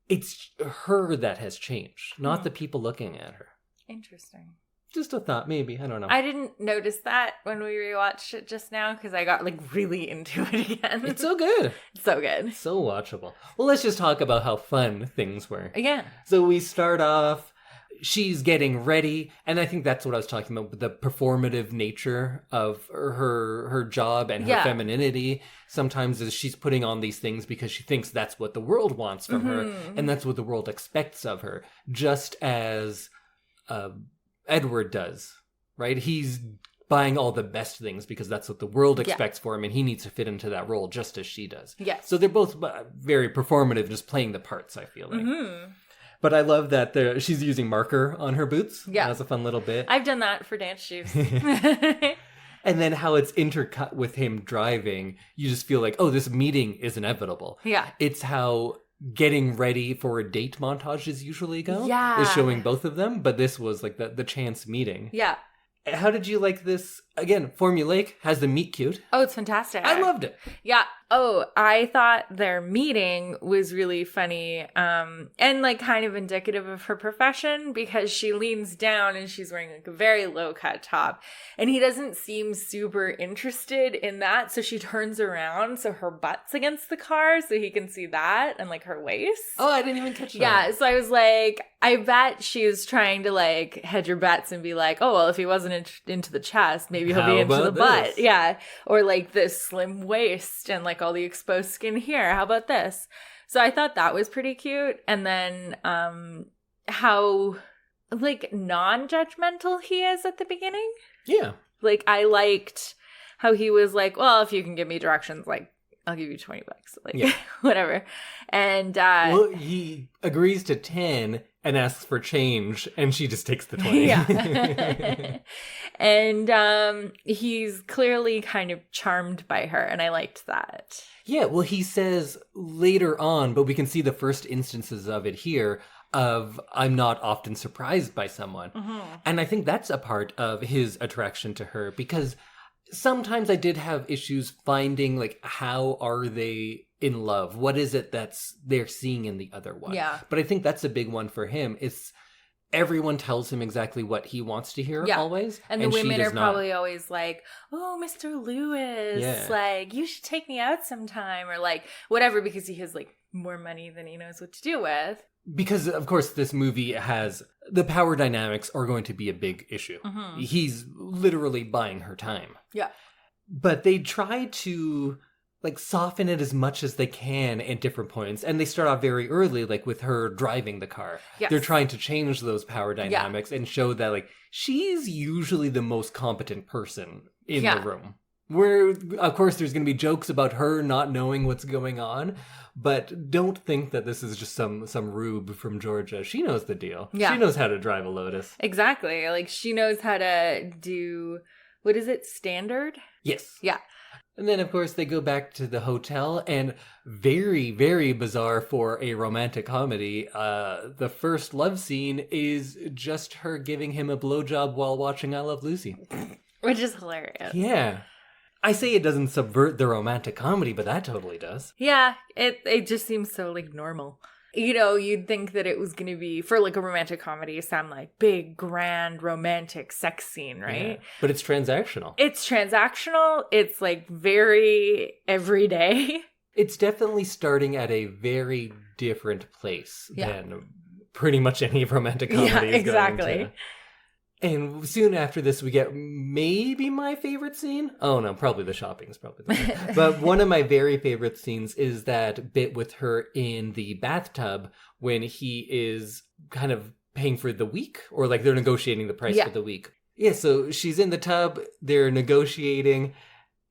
it's her that has changed, not the people looking at her. Interesting. Just a thought, maybe. I don't know. I didn't notice that when we rewatched it just now because I got like really into it again. It's so good. It's so good. So watchable. Well, let's just talk about how fun things were. Yeah. So we start off, she's getting ready, and I think that's what I was talking about, the performative nature of her job and her femininity. Sometimes is she's putting on these things because she thinks that's what the world wants from her, and that's what the world expects of her, just as Edward does, right? He's buying all the best things because that's what the world expects for him, and he needs to fit into that role just as she does. Yes. So they're both very performative, just playing the parts, I feel like. But I love that she's using marker on her boots. Yeah. That's a fun little bit. I've done that for dance shoes. And then how it's intercut with him driving, you just feel like, oh, this meeting is inevitable. Yeah. It's how getting ready for a date montages usually go. Yeah. Is showing both of them, but this was like the chance meeting. Yeah. How did you like this Again, formulaic, has the meet cute. Oh, it's fantastic. I loved it. Yeah. Oh, I thought their meeting was really funny and like kind of indicative of her profession because she leans down and she's wearing like a very low cut top and he doesn't seem super interested in that. So she turns around so her butt's against the car so he can see that and like her waist. Oh, I didn't even catch that. Yeah. So I was like, I bet she was trying to like hedge her bets and be like, oh, well, if he wasn't into the chest, maybe he'll be into the butt. Yeah. Or like this slim waist and like all the exposed skin here. How about this? So I thought that was pretty cute. And then how like non-judgmental he is at the beginning. Yeah. Like I liked how he was like, well, if you can give me directions, like I'll give you $20. Like yeah. Whatever. And well, he agrees to 10 and asks for change, and she just takes the 20. Yeah. And he's clearly kind of charmed by her, and I liked that. Yeah, well, he says later on, but we can see the first instances of it here, of I'm not often surprised by someone. Mm-hmm. And I think that's a part of his attraction to her, because sometimes I did have issues finding, like, how are they in love? What is it they're seeing in the other one? Yeah. But I think that's a big one for him. It's everyone tells him exactly what he wants to hear always. And the women are probably always like, oh, Mr. Lewis, like, you should take me out sometime, or like whatever, because he has like more money than he knows what to do with. Because, of course, this movie has the power dynamics are going to be a big issue. Mm-hmm. He's literally buying her time. Yeah. But they try to, like, soften it as much as they can at different points. And they start off very early, like, with her driving the car. Yes. They're trying to change those power dynamics and show that, like, she's usually the most competent person in the room. Where, of course, there's going to be jokes about her not knowing what's going on. But don't think that this is just some rube from Georgia. She knows the deal. Yeah. She knows how to drive a Lotus. Exactly. Like, she knows how to do, what is it, standard? Yes. Yeah. And then, of course, they go back to the hotel, and very, very bizarre for a romantic comedy, the first love scene is just her giving him a blowjob while watching I Love Lucy. Which is hilarious. Yeah. I say it doesn't subvert the romantic comedy, but that totally does. Yeah, it just seems so, like, normal. You know, you'd think that it was going to be, for, like, a romantic comedy, some, like, big, grand, romantic sex scene, right? Yeah, but it's transactional. It's transactional. It's, like, very everyday. It's definitely starting at a very different place than pretty much any romantic comedy is exactly. going to. And soon after this, we get maybe my favorite scene. Oh, no, probably the shopping is probably the one. But one of my very favorite scenes is that bit with her in the bathtub when he is kind of paying for the week, or like they're negotiating the price for the week. Yeah, so she's in the tub, they're negotiating,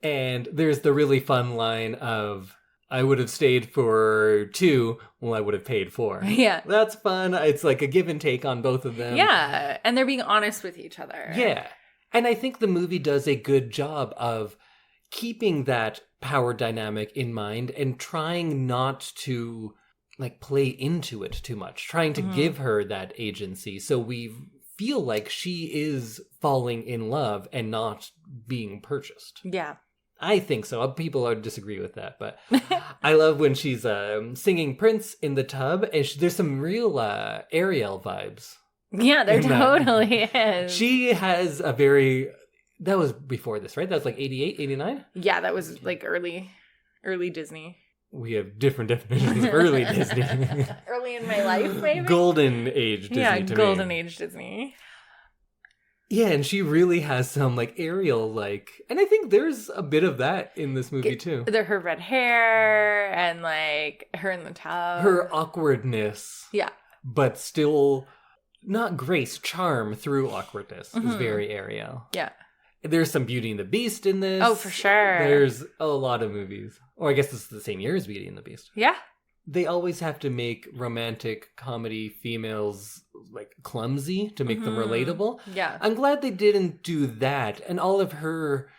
and there's the really fun line of, I would have stayed for 2, well, I would have paid 4. Yeah. That's fun. It's like a give and take on both of them. Yeah, and they're being honest with each other. Yeah. And I think the movie does a good job of keeping that power dynamic in mind and trying not to, like, play into it too much. Trying to give her that agency so we feel like she is falling in love and not being purchased. Yeah. I think so. People would disagree with that, but I love when she's singing Prince in the tub, and there's some real Ariel vibes. Yeah, there totally is. She has a very... That was before this, right? That was like 88, 89? Yeah, that was like early Disney. We have different definitions of early Disney. Early in my life, maybe? Golden age Disney to me. Yeah, golden age Disney. Yeah, and she really has some, like, Ariel, like... And I think there's a bit of that in this movie, too. Her red hair and, like, her in the tub. Her awkwardness. Yeah. But still not grace, charm through awkwardness is very Ariel. Yeah. There's some Beauty and the Beast in this. Oh, for sure. There's a lot of movies. Or I guess this is the same year as Beauty and the Beast. Yeah. They always have to make romantic comedy females, like, clumsy to make them relatable. Yeah. I'm glad they didn't do that. And all of her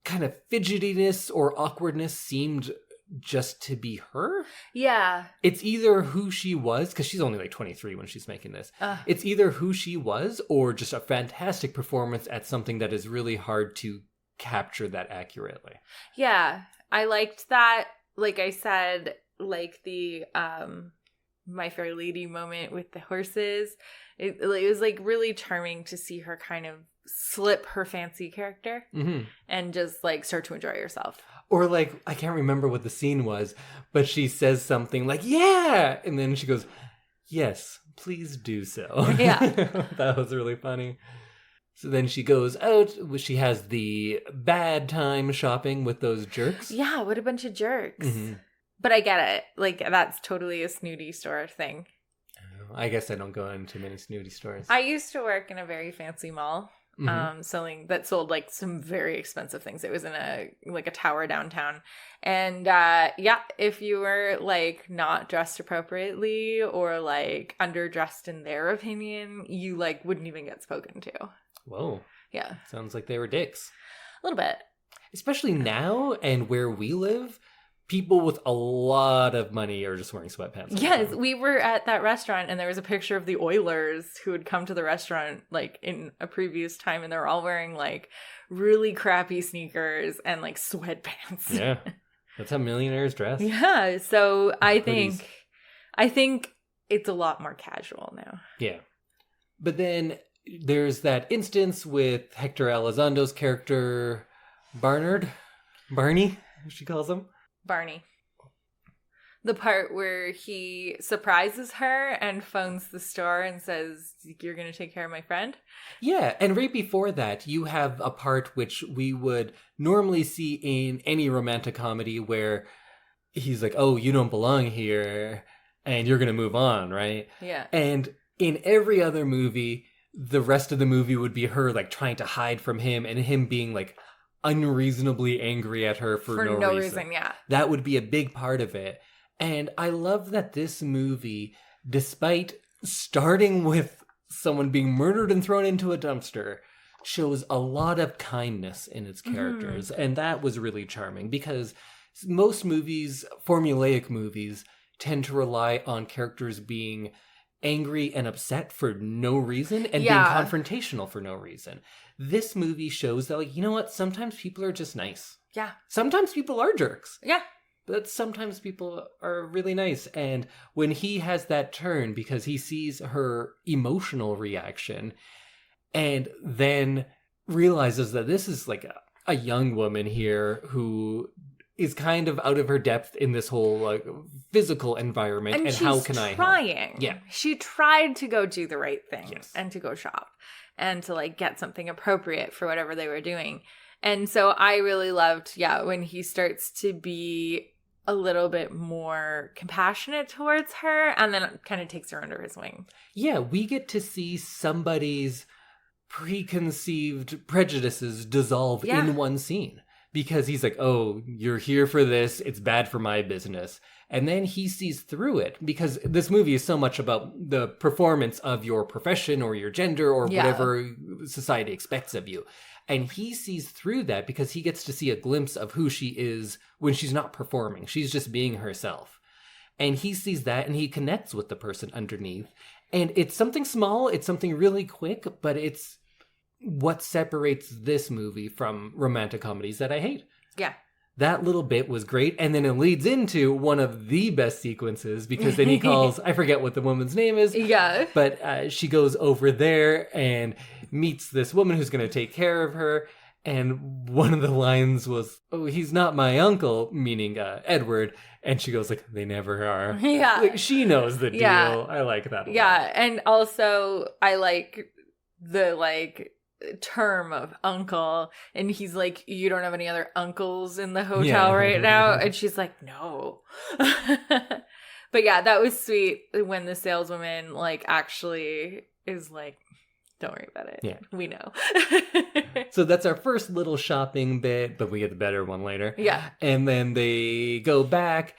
kind of fidgetiness or awkwardness seemed just to be her. Yeah. It's either who she was, because she's only like 23 when she's making this. It's either who she was or just a fantastic performance at something that is really hard to captured that accurately. Yeah, I liked that. Like I said, like the My Fair Lady moment with the horses. It was like really charming to see her kind of slip her fancy character and just like start to enjoy herself. Or like, I can't remember what the scene was, but she says something like, yeah! And then she goes, yes, please do so. Yeah. That was really funny. So then she goes out. She has the bad time shopping with those jerks. Yeah, what a bunch of jerks. But I get it. Like, that's totally a snooty store thing. I guess I don't go into many snooty stores. I used to work in a very fancy mall. Sold like some very expensive things. It was in a tower downtown, and if you were like not dressed appropriately or like underdressed in their opinion, you like wouldn't even get spoken to. Whoa. Yeah, sounds like they were dicks. A little bit, especially now and where we live. People with a lot of money are just wearing sweatpants. Yes, we were at that restaurant and there was a picture of the Oilers who had come to the restaurant like in a previous time, and they were all wearing like really crappy sneakers and like sweatpants. Yeah, that's how millionaires dress. Yeah, so I think it's a lot more casual now. Yeah, but then there's that instance with Héctor Elizondo's character, Barney, she calls him. Barney. The part where he surprises her and phones the store and says, you're going to take care of my friend? Yeah, and right before that, you have a part which we would normally see in any romantic comedy where he's like, oh, you don't belong here, and you're going to move on, right? Yeah. And in every other movie, the rest of the movie would be her like trying to hide from him and him being like unreasonably angry at her for no reason. Yeah. That would be a big part of it. And I love that this movie, despite starting with someone being murdered and thrown into a dumpster, shows a lot of kindness in its characters. And that was really charming because most movies, formulaic movies, tend to rely on characters being angry and upset for no reason and being confrontational for no reason. This movie shows that, like, you know what? Sometimes people are just nice. Yeah. Sometimes people are jerks. Yeah. But sometimes people are really nice. And when he has that turn because he sees her emotional reaction and then realizes that this is like a young woman here who is kind of out of her depth in this whole like physical environment, and how can I help? Yeah, she tried to go do the right thing and to go shop and to like get something appropriate for whatever they were doing. And so I really loved when he starts to be a little bit more compassionate towards her and then kind of takes her under his wing. Yeah, we get to see somebody's preconceived prejudices dissolve in one scene. Because he's like, oh, you're here for this. It's bad for my business. And then he sees through it because this movie is so much about the performance of your profession or your gender or whatever society expects of you. And he sees through that because he gets to see a glimpse of who she is when she's not performing. She's just being herself. And he sees that and he connects with the person underneath. And it's something small. It's something really quick, but it's what separates this movie from romantic comedies that I hate. Yeah. That little bit was great. And then it leads into one of the best sequences because then he calls, I forget what the woman's name is. Yeah. But she goes over there and meets this woman who's going to take care of her. And one of the lines was, oh, he's not my uncle, meaning Edward. And she goes like, they never are. Yeah. Like, she knows the deal. Yeah. I like that a lot. Yeah. And also I like the term of uncle, and he's like, you don't have any other uncles in the hotel right now? And she's like, no. But yeah, that was sweet when the saleswoman like actually is like, don't worry about it. Yeah, we know. So that's our first little shopping bit, but we get the better one later. Yeah. And then they go back.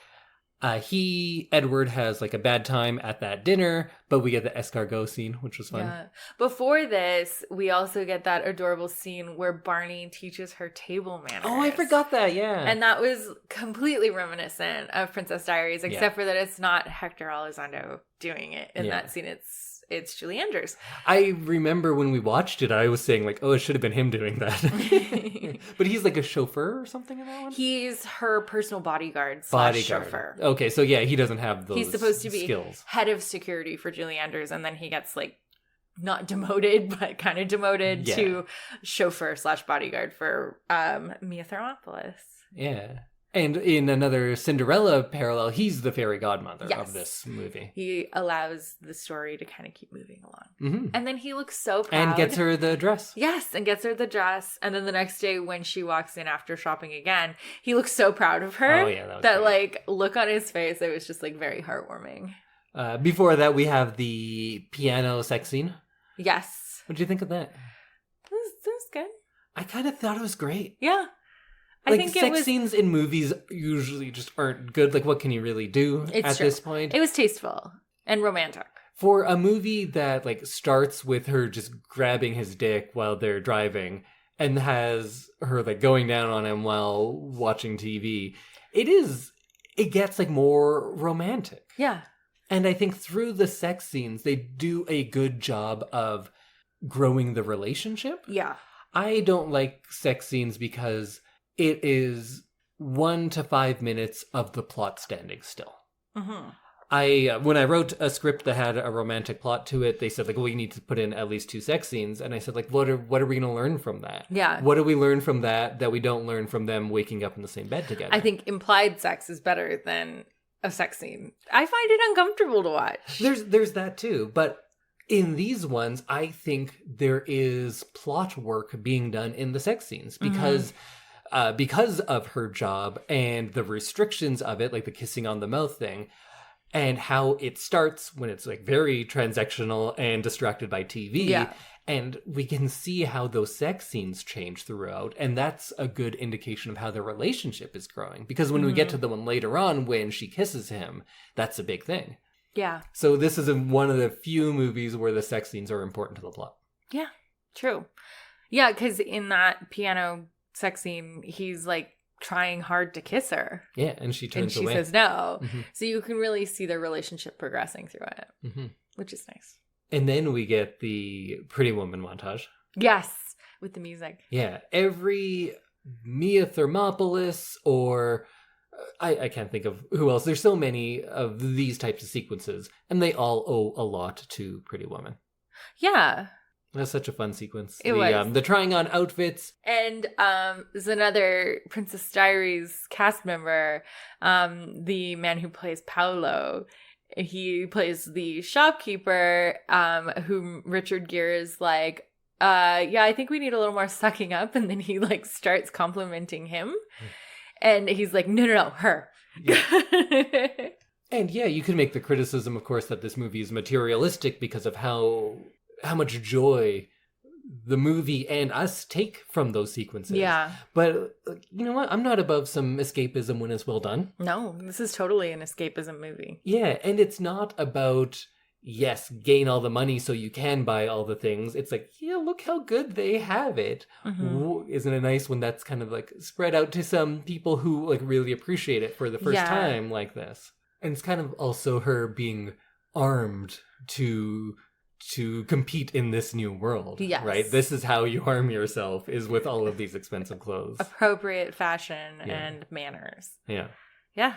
Edward has like a bad time at that dinner, but we get the escargot scene, which was fun. Yeah. Before this, we also get that adorable scene where Barney teaches her table manners. Oh, I forgot that, yeah. And that was completely reminiscent of Princess Diaries, except for that it's not Héctor Elizondo doing it in that scene. It's it's Julie Andrews. I remember when we watched it, I was saying like, oh, it should have been him doing that. But he's like a chauffeur or something in that one? He's her personal bodyguard / chauffeur. Okay, so yeah, he doesn't have those He's supposed to be skills. Head of security for Julie Andrews, and then he gets like not demoted, but kind of demoted to chauffeur / bodyguard for Mia Thermopolis. Yeah. And in another Cinderella parallel, he's the fairy godmother of this movie. He allows the story to kind of keep moving along. Mm-hmm. And then he looks so proud. And gets her the dress. Yes, and gets her the dress. And then the next day when she walks in after shopping again, he looks so proud of her. Oh, yeah, that like, look on his face, it was just, like, very heartwarming. Before that, we have the piano sex scene. Yes. What did you think of that? It was good. I kind of thought it was great. Yeah. Like, I think sex scenes in movies usually just aren't good. Like, what can you really do at this point? It was tasteful and romantic. For a movie that, like, starts with her just grabbing his dick while they're driving and has her, like, going down on him while watching TV, it gets, like, more romantic. Yeah. And I think through the sex scenes, they do a good job of growing the relationship. Yeah. I don't like sex scenes because it is 1 to 5 minutes of the plot standing still. Mm-hmm. When I wrote a script that had a romantic plot to it, they said, like, well, you need to put in at least 2 sex scenes. And I said, like, what are we going to learn from that? Yeah. What do we learn from that we don't learn from them waking up in the same bed together? I think implied sex is better than a sex scene. I find it uncomfortable to watch. There's that too. But in these ones, I think there is plot work being done in the sex scenes because... because of her job and the restrictions of it, like the kissing on the mouth thing, and how it starts when it's like very transactional and distracted by TV. Yeah. And we can see how those sex scenes change throughout. And that's a good indication of how their relationship is growing. Because when we get to the one later on, when she kisses him, that's a big thing. Yeah. So this is one of the few movies where the sex scenes are important to the plot. Yeah, true. Yeah, because in that piano sex scene, he's like trying hard to kiss her. Yeah, and she turns away. And she says no. Mm-hmm. So you can really see their relationship progressing through it, which is nice. And then we get the Pretty Woman montage. Yes, with the music. Yeah, every Mia Thermopolis or... I can't think of who else. There's so many of these types of sequences, and they all owe a lot to Pretty Woman. Yeah. That's such a fun sequence. It was. The trying on outfits. And there's another Princess Diaries cast member, the man who plays Paolo. He plays the shopkeeper, whom Richard Gere is like, yeah, I think we need a little more sucking up. And then he like starts complimenting him. And he's like, no, her. Yeah. And yeah, you can make the criticism, of course, that this movie is materialistic because of how much joy the movie and us take from those sequences. Yeah. But you know what? I'm not above some escapism when it's well done. No, this is totally an escapism movie. Yeah, and it's not about, yes, gain all the money so you can buy all the things. It's like, yeah, look how good they have it. Mm-hmm. Isn't it nice when that's kind of like spread out to some people who like really appreciate it for the first time like this? And it's kind of also her being armed to compete in this new world. Yes. Right? This is how you arm yourself, is with all of these expensive clothes. Appropriate fashion and manners. Yeah. Yeah.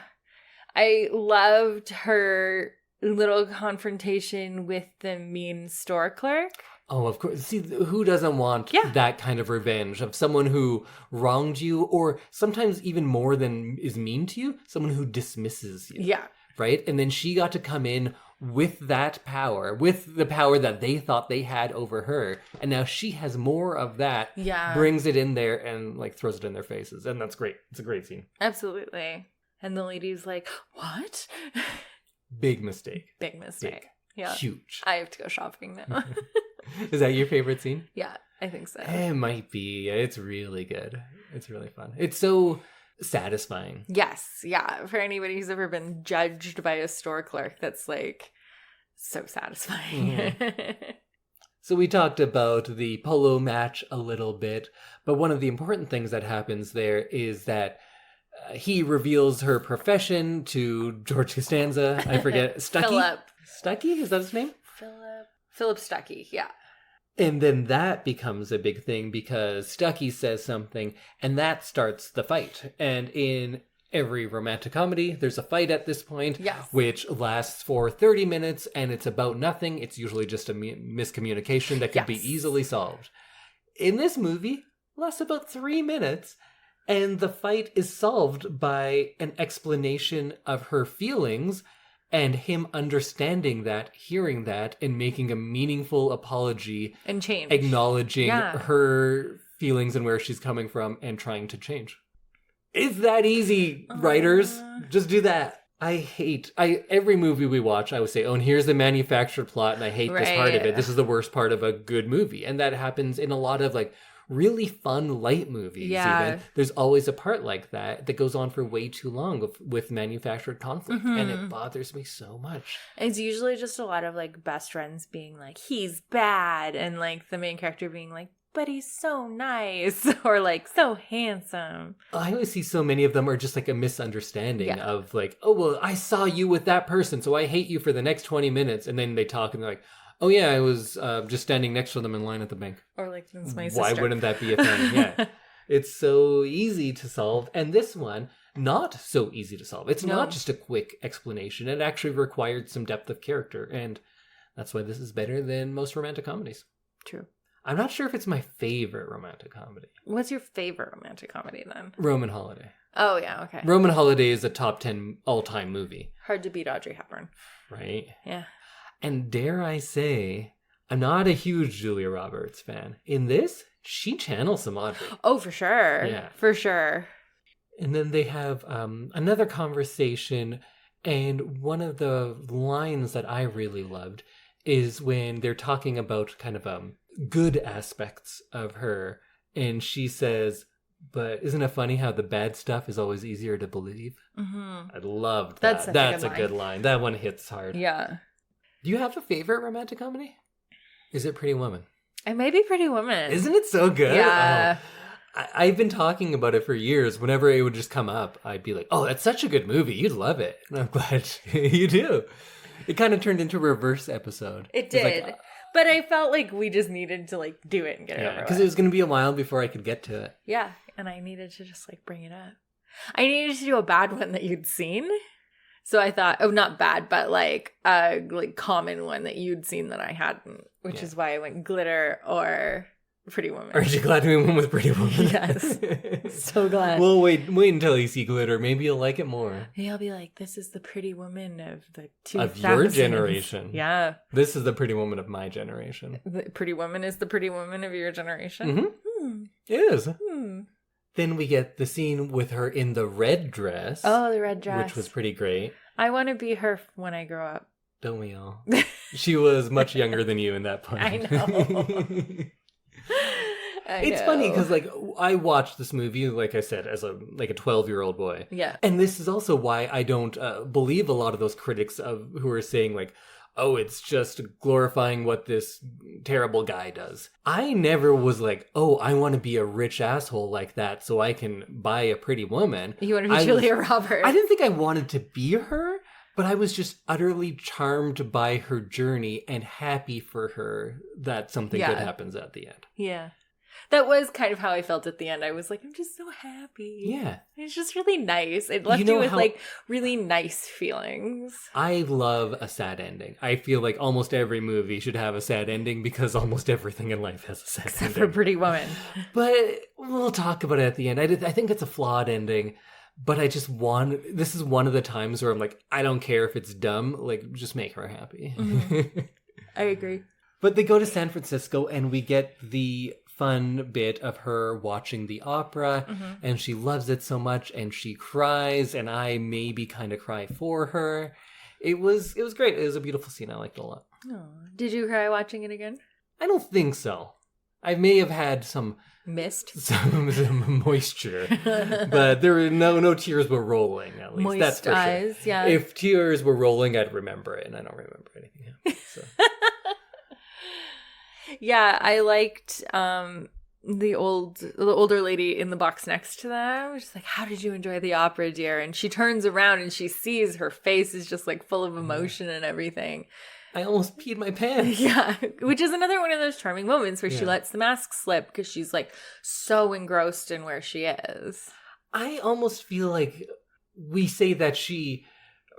I loved her little confrontation with the mean store clerk. Oh, of course. See, who doesn't want that kind of revenge of someone who wronged you, or sometimes even more than is mean to you, someone who dismisses you. Yeah. Right? And then she got to come in with that power, with the power that they thought they had over her. And now she has more of that, brings it in there and like throws it in their faces. And that's great. It's a great scene. Absolutely. And the lady's like, what? Big mistake. Big mistake. Yeah. Huge. I have to go shopping now. Is that your favorite scene? Yeah, I think so. It might be. It's really good. It's really fun. It's so satisfying. Yes. Yeah. For anybody who's ever been judged by a store clerk, that's like so satisfying. Mm-hmm. So we talked about the polo match a little bit, but one of the important things that happens there is that he reveals her profession to George Costanza. I forget. Stuckey? Philip. Stuckey? Is that his name? Philip. Philip Stuckey, yeah. And then that becomes a big thing because Stuckey says something, and that starts the fight. And in every romantic comedy, there's a fight at this point, Yes. which lasts for 30 minutes, and it's about nothing. It's usually just a miscommunication that can be easily solved. In this movie, it lasts about 3 minutes, and the fight is solved by an explanation of her feelings and him understanding that, hearing that, and making a meaningful apology. And change. Acknowledging her feelings and where she's coming from and trying to change. It's that easy, writers. Just do that. Every movie we watch, I would say, oh, and here's the manufactured plot, and I hate this part of it. This is the worst part of a good movie. And that happens in a lot of, like, really fun, light movies. Yeah. Even. There's always a part like that goes on for way too long with manufactured conflict. Mm-hmm. And it bothers me so much. It's usually just a lot of, like, best friends being like, he's bad. And, like, the main character being like, but he's so nice. Or, like, so handsome. I always see so many of them are just, like, a misunderstanding of, like, oh, well, I saw you with that person, so I hate you for the next 20 minutes. And then they talk and they're like, oh, yeah, I was just standing next to them in line at the bank. Or like, that's my sister. Why wouldn't that be a thing? Yeah. It's so easy to solve. And this one, not so easy to solve. It's not just a quick explanation. It actually required some depth of character. And that's why this is better than most romantic comedies. True. I'm not sure if it's my favorite romantic comedy. What's your favorite romantic comedy then? Roman Holiday. Oh, yeah, okay. Roman Holiday is a top 10 all-time movie. Hard to beat Audrey Hepburn. Right? Yeah. And dare I say, I'm not a huge Julia Roberts fan. In this, she channels some Audrey. Oh, for sure. Yeah. For sure. And then they have another conversation, and one of the lines that I really loved is when they're talking about kind of good aspects of her, and she says, but isn't it funny how the bad stuff is always easier to believe? Mm-hmm. I loved that. That's a good line. That one hits hard. Yeah. Do you have a favorite romantic comedy? Is it Pretty Woman? It may be Pretty Woman. Isn't it so good? Yeah. I've been talking about it for years. Whenever it would just come up, I'd be like, oh, that's such a good movie. You'd love it. And I'm glad you do. It kind of turned into a reverse episode. It did. Like, but I felt like we just needed to, like, do it and get it over with. Because it was going to be a while before I could get to it. Yeah. And I needed to just, like, bring it up. I needed to do a bad one that you'd seen. So I thought, oh, not bad, but like a common one that you'd seen that I hadn't, which is why I went Glitter or Pretty Woman. Aren't you glad we went with Pretty Woman? Yes. So glad. Well, wait until you see Glitter. Maybe you'll like it more. Maybe I'll be like, this is the Pretty Woman of the 2000s. Of your generation. Yeah. This is the Pretty Woman of my generation. The Pretty Woman is the Pretty Woman of your generation? Mm-hmm. It is. Then we get the scene with her in the red dress. Oh, the red dress. Which was pretty great. I want to be her when I grow up. Don't we all? She was much younger than you in that point. I know. It's funny because, like, I watched this movie, like I said, as a 12-year-old boy. Yeah. And this is also why I don't believe a lot of those critics who are saying, like, oh, it's just glorifying what this terrible guy does. I never was like, oh, I want to be a rich asshole like that so I can buy a pretty woman. You want to be Julia Roberts. I didn't think I wanted to be her, but I was just utterly charmed by her journey and happy for her that something good happens at the end. Yeah. That was kind of how I felt at the end. I was like, I'm just so happy. Yeah. It's just really nice. It left you with, like, really nice feelings. I love a sad ending. I feel like almost every movie should have a sad ending because almost everything in life has a sad ending. Except for Pretty Woman. But we'll talk about it at the end. I think it's a flawed ending, but this is one of the times where I'm like, I don't care if it's dumb. Like, just make her happy. Mm-hmm. I agree. But they go to San Francisco and we get the fun bit of her watching the opera, and she loves it so much, and she cries, and I maybe kind of cry for her. It was great. It was a beautiful scene. I liked it a lot. Oh. Did you cry watching it again? I don't think so. I may have had some mist, some moisture, but there were no tears were rolling. At least moist that's for eyes, sure. Yeah. If tears were rolling, I'd remember it, and I don't remember anything else. So. Yeah, I liked the older lady in the box next to them. She's like, how did you enjoy the opera, dear? And she turns around and she sees her face is just like full of emotion and everything. I almost peed my pants. Yeah, which is another one of those charming moments where she lets the mask slip because she's like so engrossed in where she is. I almost feel like we say that she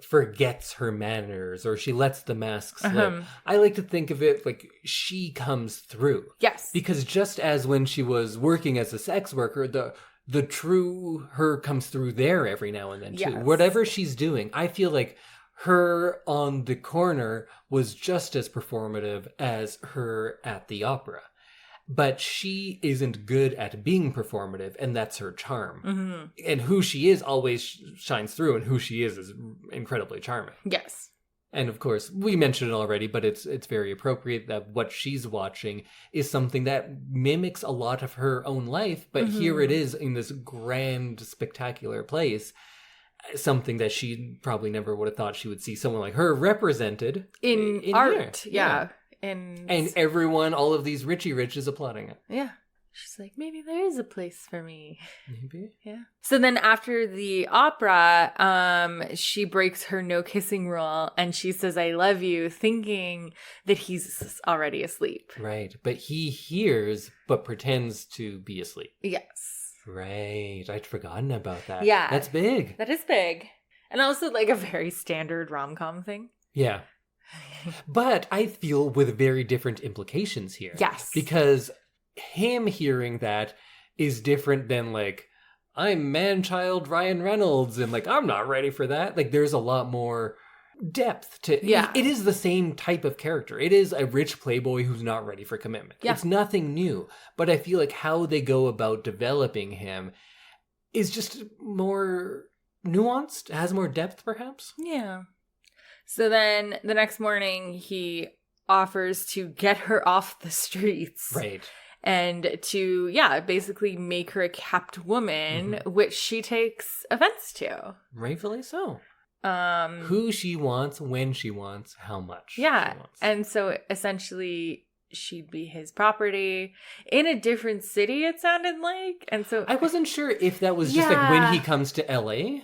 forgets her manners or she lets the mask slip. I like to think of it like she comes through. Yes. Because just as when she was working as a sex worker, the true her comes through there every now and then too. Yes. Whatever she's doing, I feel like her on the corner was just as performative as her at the opera. But she isn't good at being performative, and that's her charm. Mm-hmm. And who she is always shines through, and who she is incredibly charming. Yes. And of course, we mentioned it already, but it's very appropriate that what she's watching is something that mimics a lot of her own life, but here it is in this grand, spectacular place. Something that she probably never would have thought she would see someone like her represented in art. Here. Yeah. And everyone, all of these Richie Rich is applauding it. Yeah. She's like, maybe there is a place for me. Maybe. Yeah. So then after the opera, she breaks her no kissing rule and she says, I love you, thinking that he's already asleep. Right. But he hears, but pretends to be asleep. Yes. Right. I'd forgotten about that. Yeah. That's big. That is big. And also like a very standard rom-com thing. Yeah. But I feel with very different implications here. Yes. Because him hearing that is different than like, I'm man-child Ryan Reynolds and like, I'm not ready for that. Like there's a lot more depth to it is the same type of character. It is a rich playboy who's not ready for commitment. Yeah. It's nothing new. But I feel like how they go about developing him is just more nuanced, has more depth perhaps. Yeah. So then the next morning he offers to get her off the streets. Right. And to, basically make her a kept woman, which she takes offense to. Rightfully so. Who she wants, when she wants, how much she wants. And so essentially she'd be his property in a different city, it sounded like. And so I wasn't sure if that was just like when he comes to LA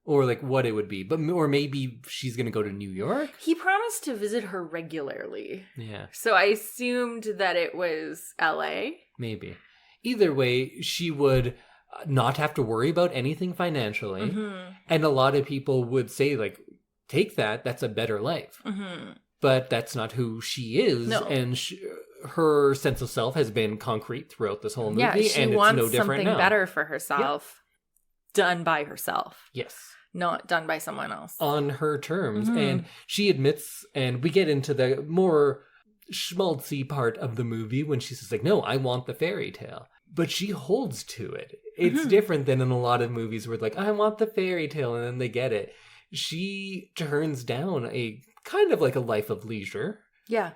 or like what it would be, or maybe she's going to go to New York. He promised to visit her regularly. Yeah. So I assumed that it was LA. Maybe. Either way, she would not have to worry about anything financially. And a lot of people would say like, take that, that's a better life. But that's not who she is. No. And her sense of self has been concrete throughout this whole movie. Yeah, she and wants it's no different something now. better for herself. Done by herself. Yes. Not done by someone else. On her terms. And she admits, and we get into the more schmaltzy part of the movie when she says like, no, I want the fairy tale. But she holds to it. It's different than in a lot of movies where like, I want the fairy tale, and then they get it. She turns down a kind of like a life of leisure. Yeah.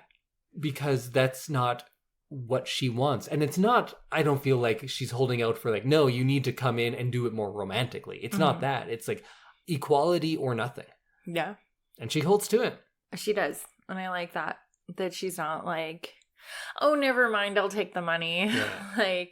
Because that's not what she wants. And it's not, I don't feel like she's holding out for like, no, you need to come in and do it more romantically. It's not that. It's like equality or nothing. Yeah. And she holds to it. She does. And I like that. That she's not like, oh, never mind, I'll take the money. Yeah.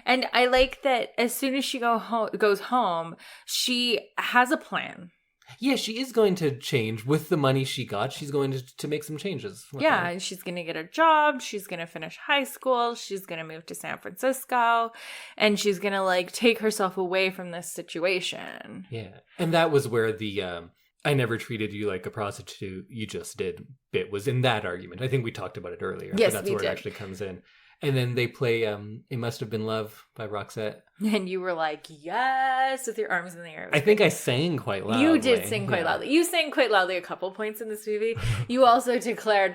And I like that as soon as she goes home, she has a plan. Yeah, she is going to change with the money she got. She's going to make some changes. Yeah, and she's going to get a job. She's going to finish high school. She's going to move to San Francisco. And she's going to, like, take herself away from this situation. Yeah. And that was where the I never treated you like a prostitute, you just did bit was in that argument. I think we talked about it earlier. Yes, but that's where it actually comes in. And then they play It Must Have Been Love by Roxette. And you were like, yes, with your arms in the air. I think I sang quite loudly. You did sing quite loudly. You sang quite loudly a couple points in this movie. You also declared,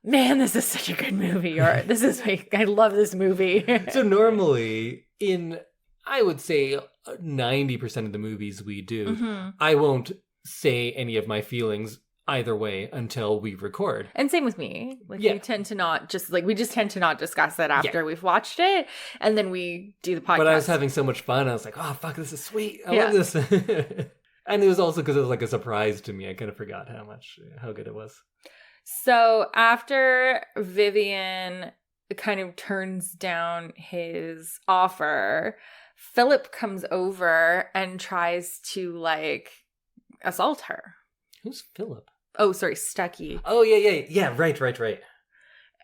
man, this is such a good movie. Or this is like, I love this movie. So normally in, I would say 90% of the movies we do, I won't say any of my feelings either way until we record. And same with me. Like we tend to not just like, we just tend to not discuss it after we've watched it. And then we do the podcast. But I was having so much fun. I was like, oh, fuck, this is sweet. I love this. And it was also because it was like a surprise to me. I kind of forgot how good it was. So after Vivian kind of turns down his offer, Philip comes over and tries to like assault her. Who's Philip? Oh, sorry, Stuckey. Oh, yeah, right.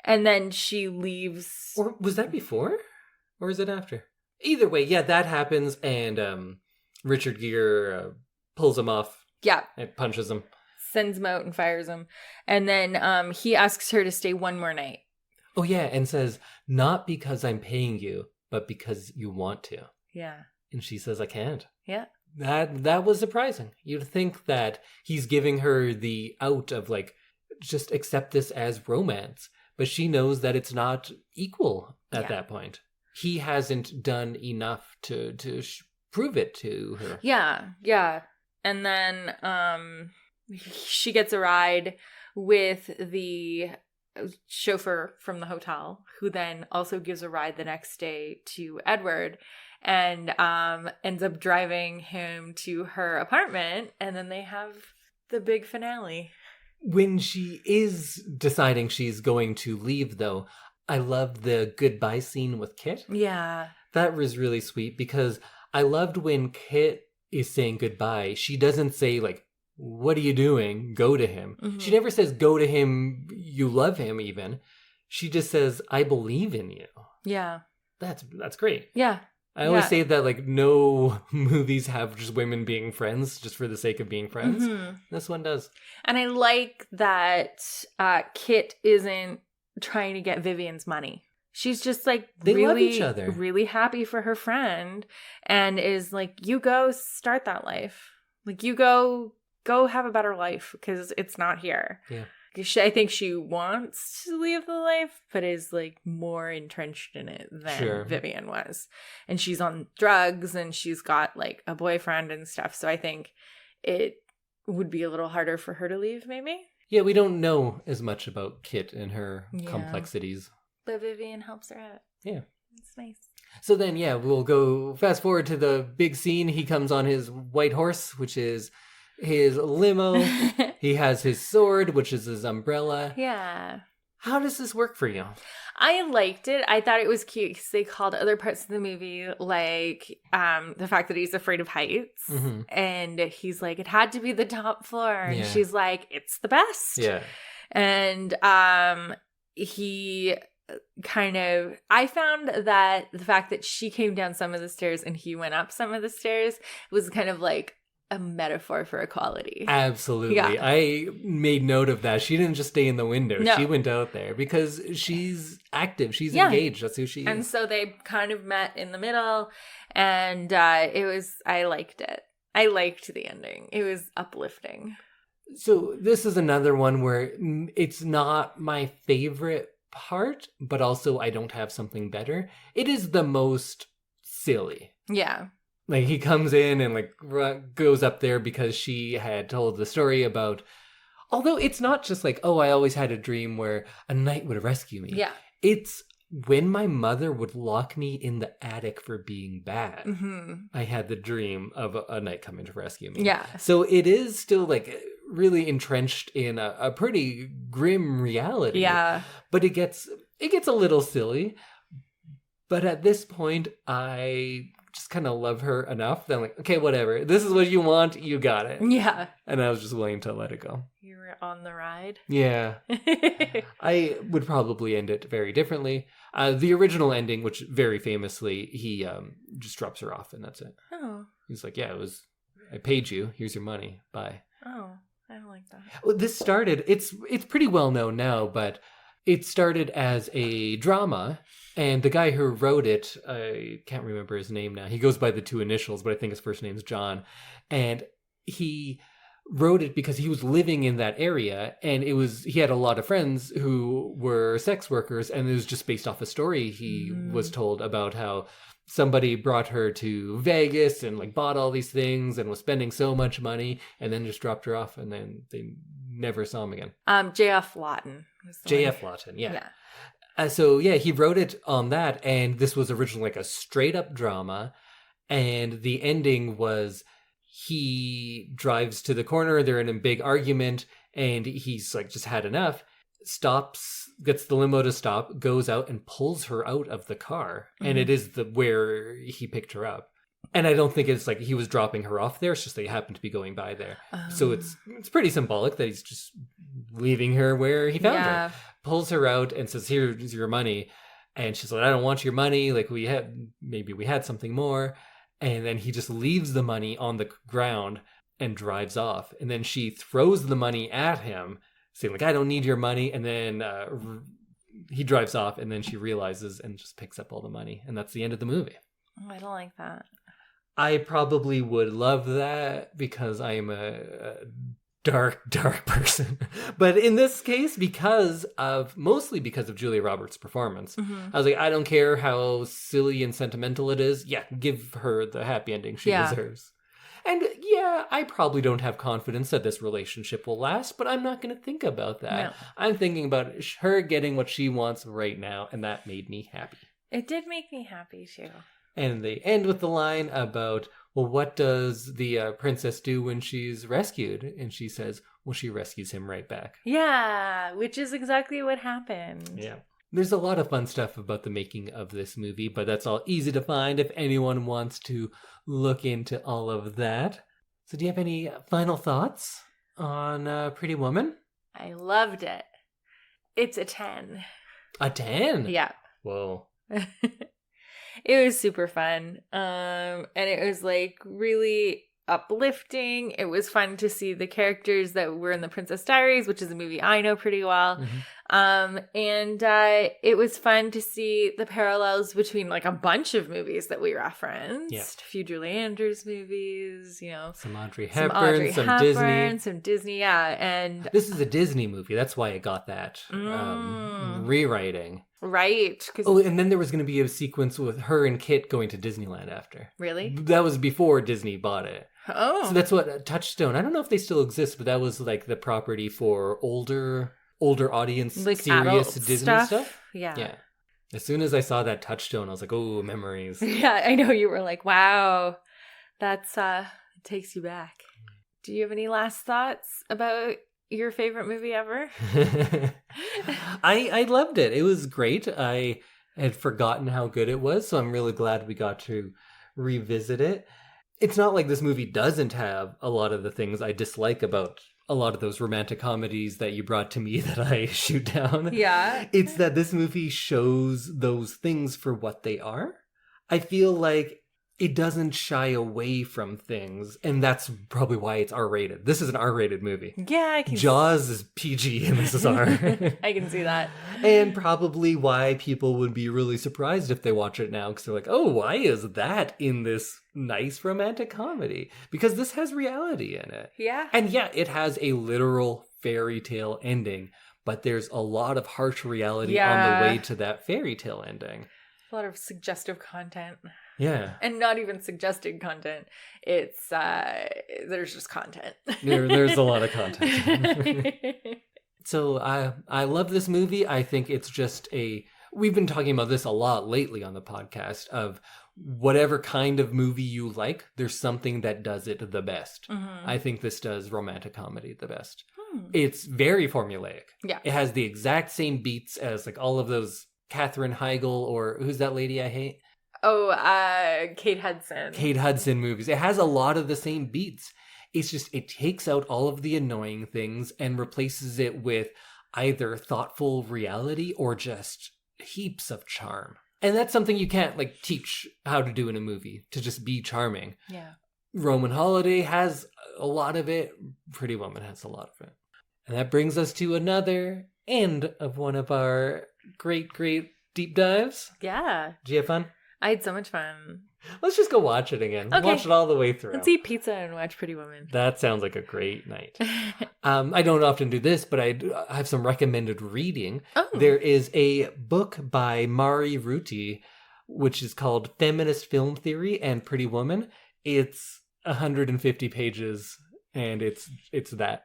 And then she leaves. Or was that before? Or is it after? Either way, yeah, that happens, and Richard Gere pulls him off. Yeah. And punches him. Sends him out and fires him. And then he asks her to stay one more night. Oh, yeah, and says, not because I'm paying you, but because you want to. Yeah. And she says, I can't. Yeah. That was surprising. You'd think that he's giving her the out of, like, just accept this as romance. But she knows that it's not equal at that point. He hasn't done enough to prove it to her. Yeah. And then she gets a ride with the chauffeur from the hotel, who then also gives a ride the next day to Edward, and ends up driving him to her apartment, and then they have the big finale. When she is deciding she's going to leave, though, I loved the goodbye scene with Kit. Yeah. That was really sweet, because I loved when Kit is saying goodbye. She doesn't say, like, what are you doing? Go to him. Mm-hmm. She never says, go to him, you love him, even. She just says, I believe in you. Yeah. That's great. Yeah. I always say that, like, no movies have just women being friends just for the sake of being friends. Mm-hmm. This one does. And I like that Kit isn't trying to get Vivian's money. She's just, like, they really, love each other. Really happy for her friend, and is like, you go start that life. Like, you go have a better life, because it's not here. Yeah. I think she wants to leave the life, but is, like, more entrenched in it than Vivian was. And she's on drugs, and she's got, like, a boyfriend and stuff. So I think it would be a little harder for her to leave, maybe. Yeah, we don't know as much about Kit and her complexities. But Vivian helps her out. Yeah. It's nice. So then, we'll go fast forward to the big scene. He comes on his white horse, which is his limo. He has his sword, which is his umbrella. Yeah. How does this work for you? I liked it. I thought it was cute because they called other parts of the movie, like the fact that he's afraid of heights. Mm-hmm. And he's like, it had to be the top floor. And she's like, it's the best. Yeah. And he kind of, I found that the fact that she came down some of the stairs and he went up some of the stairs was kind of like a metaphor for equality. Absolutely. Yeah. I made note of that. She didn't just stay in the window. No. She went out there because she's active. She's engaged. That's who she is. And so they kind of met in the middle, and I liked it. I liked the ending. It was uplifting. So this is another one where it's not my favorite part, but also I don't have something better. It is the most silly. Yeah. Like, he comes in and, like, goes up there because she had told the story about... Although it's not just like, oh, I always had a dream where a knight would rescue me. Yeah. It's when my mother would lock me in the attic for being bad. Mm-hmm. I had the dream of a knight coming to rescue me. Yeah. So it is still, like, really entrenched in a pretty grim reality. Yeah. But it gets a little silly. But at this point, I... just kind of love her enough that I'm like, okay, whatever. This is what you want. You got it. Yeah. And I was just willing to let it go. You were on the ride? Yeah. I would probably end it very differently. The original ending, which very famously, he just drops her off and that's it. Oh. He's like, yeah, I paid you. Here's your money. Bye. Oh, I don't like that. Well, this started, it's pretty well known now, but it started as a drama. And the guy who wrote it, I can't remember his name now. He goes by the two initials, but I think his first name's John. And he wrote it because he was living in that area, and he had a lot of friends who were sex workers, and it was just based off a story he was told about how somebody brought her to Vegas and, like, bought all these things and was spending so much money, and then just dropped her off, and then they never saw him again. J.F. Lawton. J.F. Lawton, yeah. So, he wrote it on that, and this was originally like a straight-up drama, and the ending was he drives to the corner, they're in a big argument, and he's, like, just had enough, stops, gets the limo to stop, goes out and pulls her out of the car, and it is where he picked her up. And I don't think it's like he was dropping her off there. It's just they happened to be going by there. So it's pretty symbolic that he's just leaving her where he found her. Pulls her out and says, here's your money. And she's like, I don't want your money. Like we had something more. And then he just leaves the money on the ground and drives off. And then she throws the money at him, saying like, I don't need your money. And then he drives off, and then she realizes and just picks up all the money. And that's the end of the movie. Oh, I don't like that. I probably would love that because I am a dark person. But in this case, mostly because of Julia Roberts' performance, I was like, I don't care how silly and sentimental it is. Yeah, give her the happy ending she deserves. And yeah, I probably don't have confidence that this relationship will last, but I'm not going to think about that. No. I'm thinking about her getting what she wants right now, and that made me happy. It did make me happy, too. And they end with the line about, well, what does the princess do when she's rescued? And she says, well, she rescues him right back. Yeah, which is exactly what happened. Yeah. There's a lot of fun stuff about the making of this movie, but that's all easy to find if anyone wants to look into all of that. So do you have any final thoughts on Pretty Woman? I loved it. It's a 10. A 10? Yeah. Whoa. It was super fun. And it was like really uplifting. It was fun to see the characters that were in the Princess Diaries, which is a movie I know pretty well. And it was fun to see the parallels between like a bunch of movies that we referenced. Yeah. A few Julie Andrews movies, you know. Some Audrey Hepburn, some Disney. Some Disney, yeah. And this is a Disney movie. That's why it got that rewriting. Right. Oh, and then there was going to be a sequence with her and Kit going to Disneyland after. Really? That was before Disney bought it. Oh. So that's what Touchstone, I don't know if they still exist, but that was like the property for older audience, like serious Disney stuff. Yeah. Yeah. As soon as I saw that Touchstone, I was like, oh, memories. Yeah, I know you were like, wow, that's takes you back. Do you have any last thoughts about your favorite movie ever? I loved it. It was great. I had forgotten how good it was, so I'm really glad we got to revisit it. It's not like this movie doesn't have a lot of the things I dislike about a lot of those romantic comedies that you brought to me that I shoot down. Yeah. It's that this movie shows those things for what they are. I feel like it doesn't shy away from things, and that's probably why it's R-rated. This is an R-rated movie. Yeah, I can. Jaws is PG, and this is R. I can see that. And probably why people would be really surprised if they watch it now, because they're like, oh, why is that in this nice romantic comedy? Because this has reality in it. Yeah. And yeah, it has a literal fairy tale ending, but there's a lot of harsh reality on the way to that fairy tale ending. A lot of suggestive content. Yeah. And not even suggested content. It's, there's just content. There's a lot of content. So I love this movie. I think it's just we've been talking about this a lot lately on the podcast of whatever kind of movie you like, there's something that does it the best. Mm-hmm. I think this does romantic comedy the best. It's very formulaic. Yeah. It has the exact same beats as like all of those Katherine Heigl or who's that lady I hate? Oh, Kate Hudson. Kate Hudson movies. It has a lot of the same beats. It's just, it takes out all of the annoying things and replaces it with either thoughtful reality or just heaps of charm. And that's something you can't like teach how to do in a movie, to just be charming. Yeah. Roman Holiday has a lot of it. Pretty Woman has a lot of it. And that brings us to another end of one of our great deep dives. Yeah. Did you have fun? I had so much fun. Let's just go watch it again. Okay. Watch it all the way through. Let's eat pizza and watch Pretty Woman. That sounds like a great night. I don't often do this, but I have some recommended reading. Oh. There is a book by Mari Ruti, which is called Feminist Film Theory and Pretty Woman. It's 150 pages, and it's that.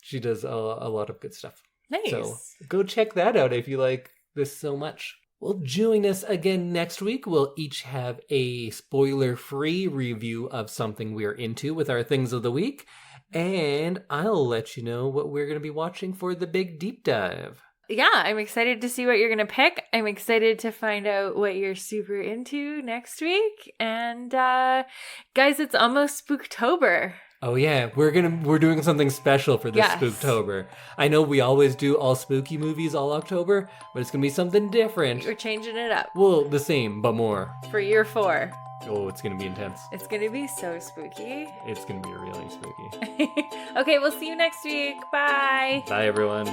She does a lot of good stuff. Nice. So go check that out if you like this so much. Well, join us again next week. We'll each have a spoiler-free review of something we're into with our Things of the Week. And I'll let you know what we're going to be watching for the big deep dive. yeah, I'm excited to see what you're going to pick. I'm excited to find out what you're super into next week. And guys, it's almost Spooktober. Oh yeah, we're doing something special for this Spooktober. I know we always do all spooky movies all October, but it's gonna be something different. We're changing it up. Well, the same, but more. For year 4. Oh, it's gonna be intense. It's gonna be so spooky. It's gonna be really spooky. Okay, we'll see you next week. Bye. Bye, everyone.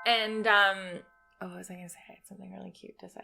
And, what was I going to say? I had something really cute to say.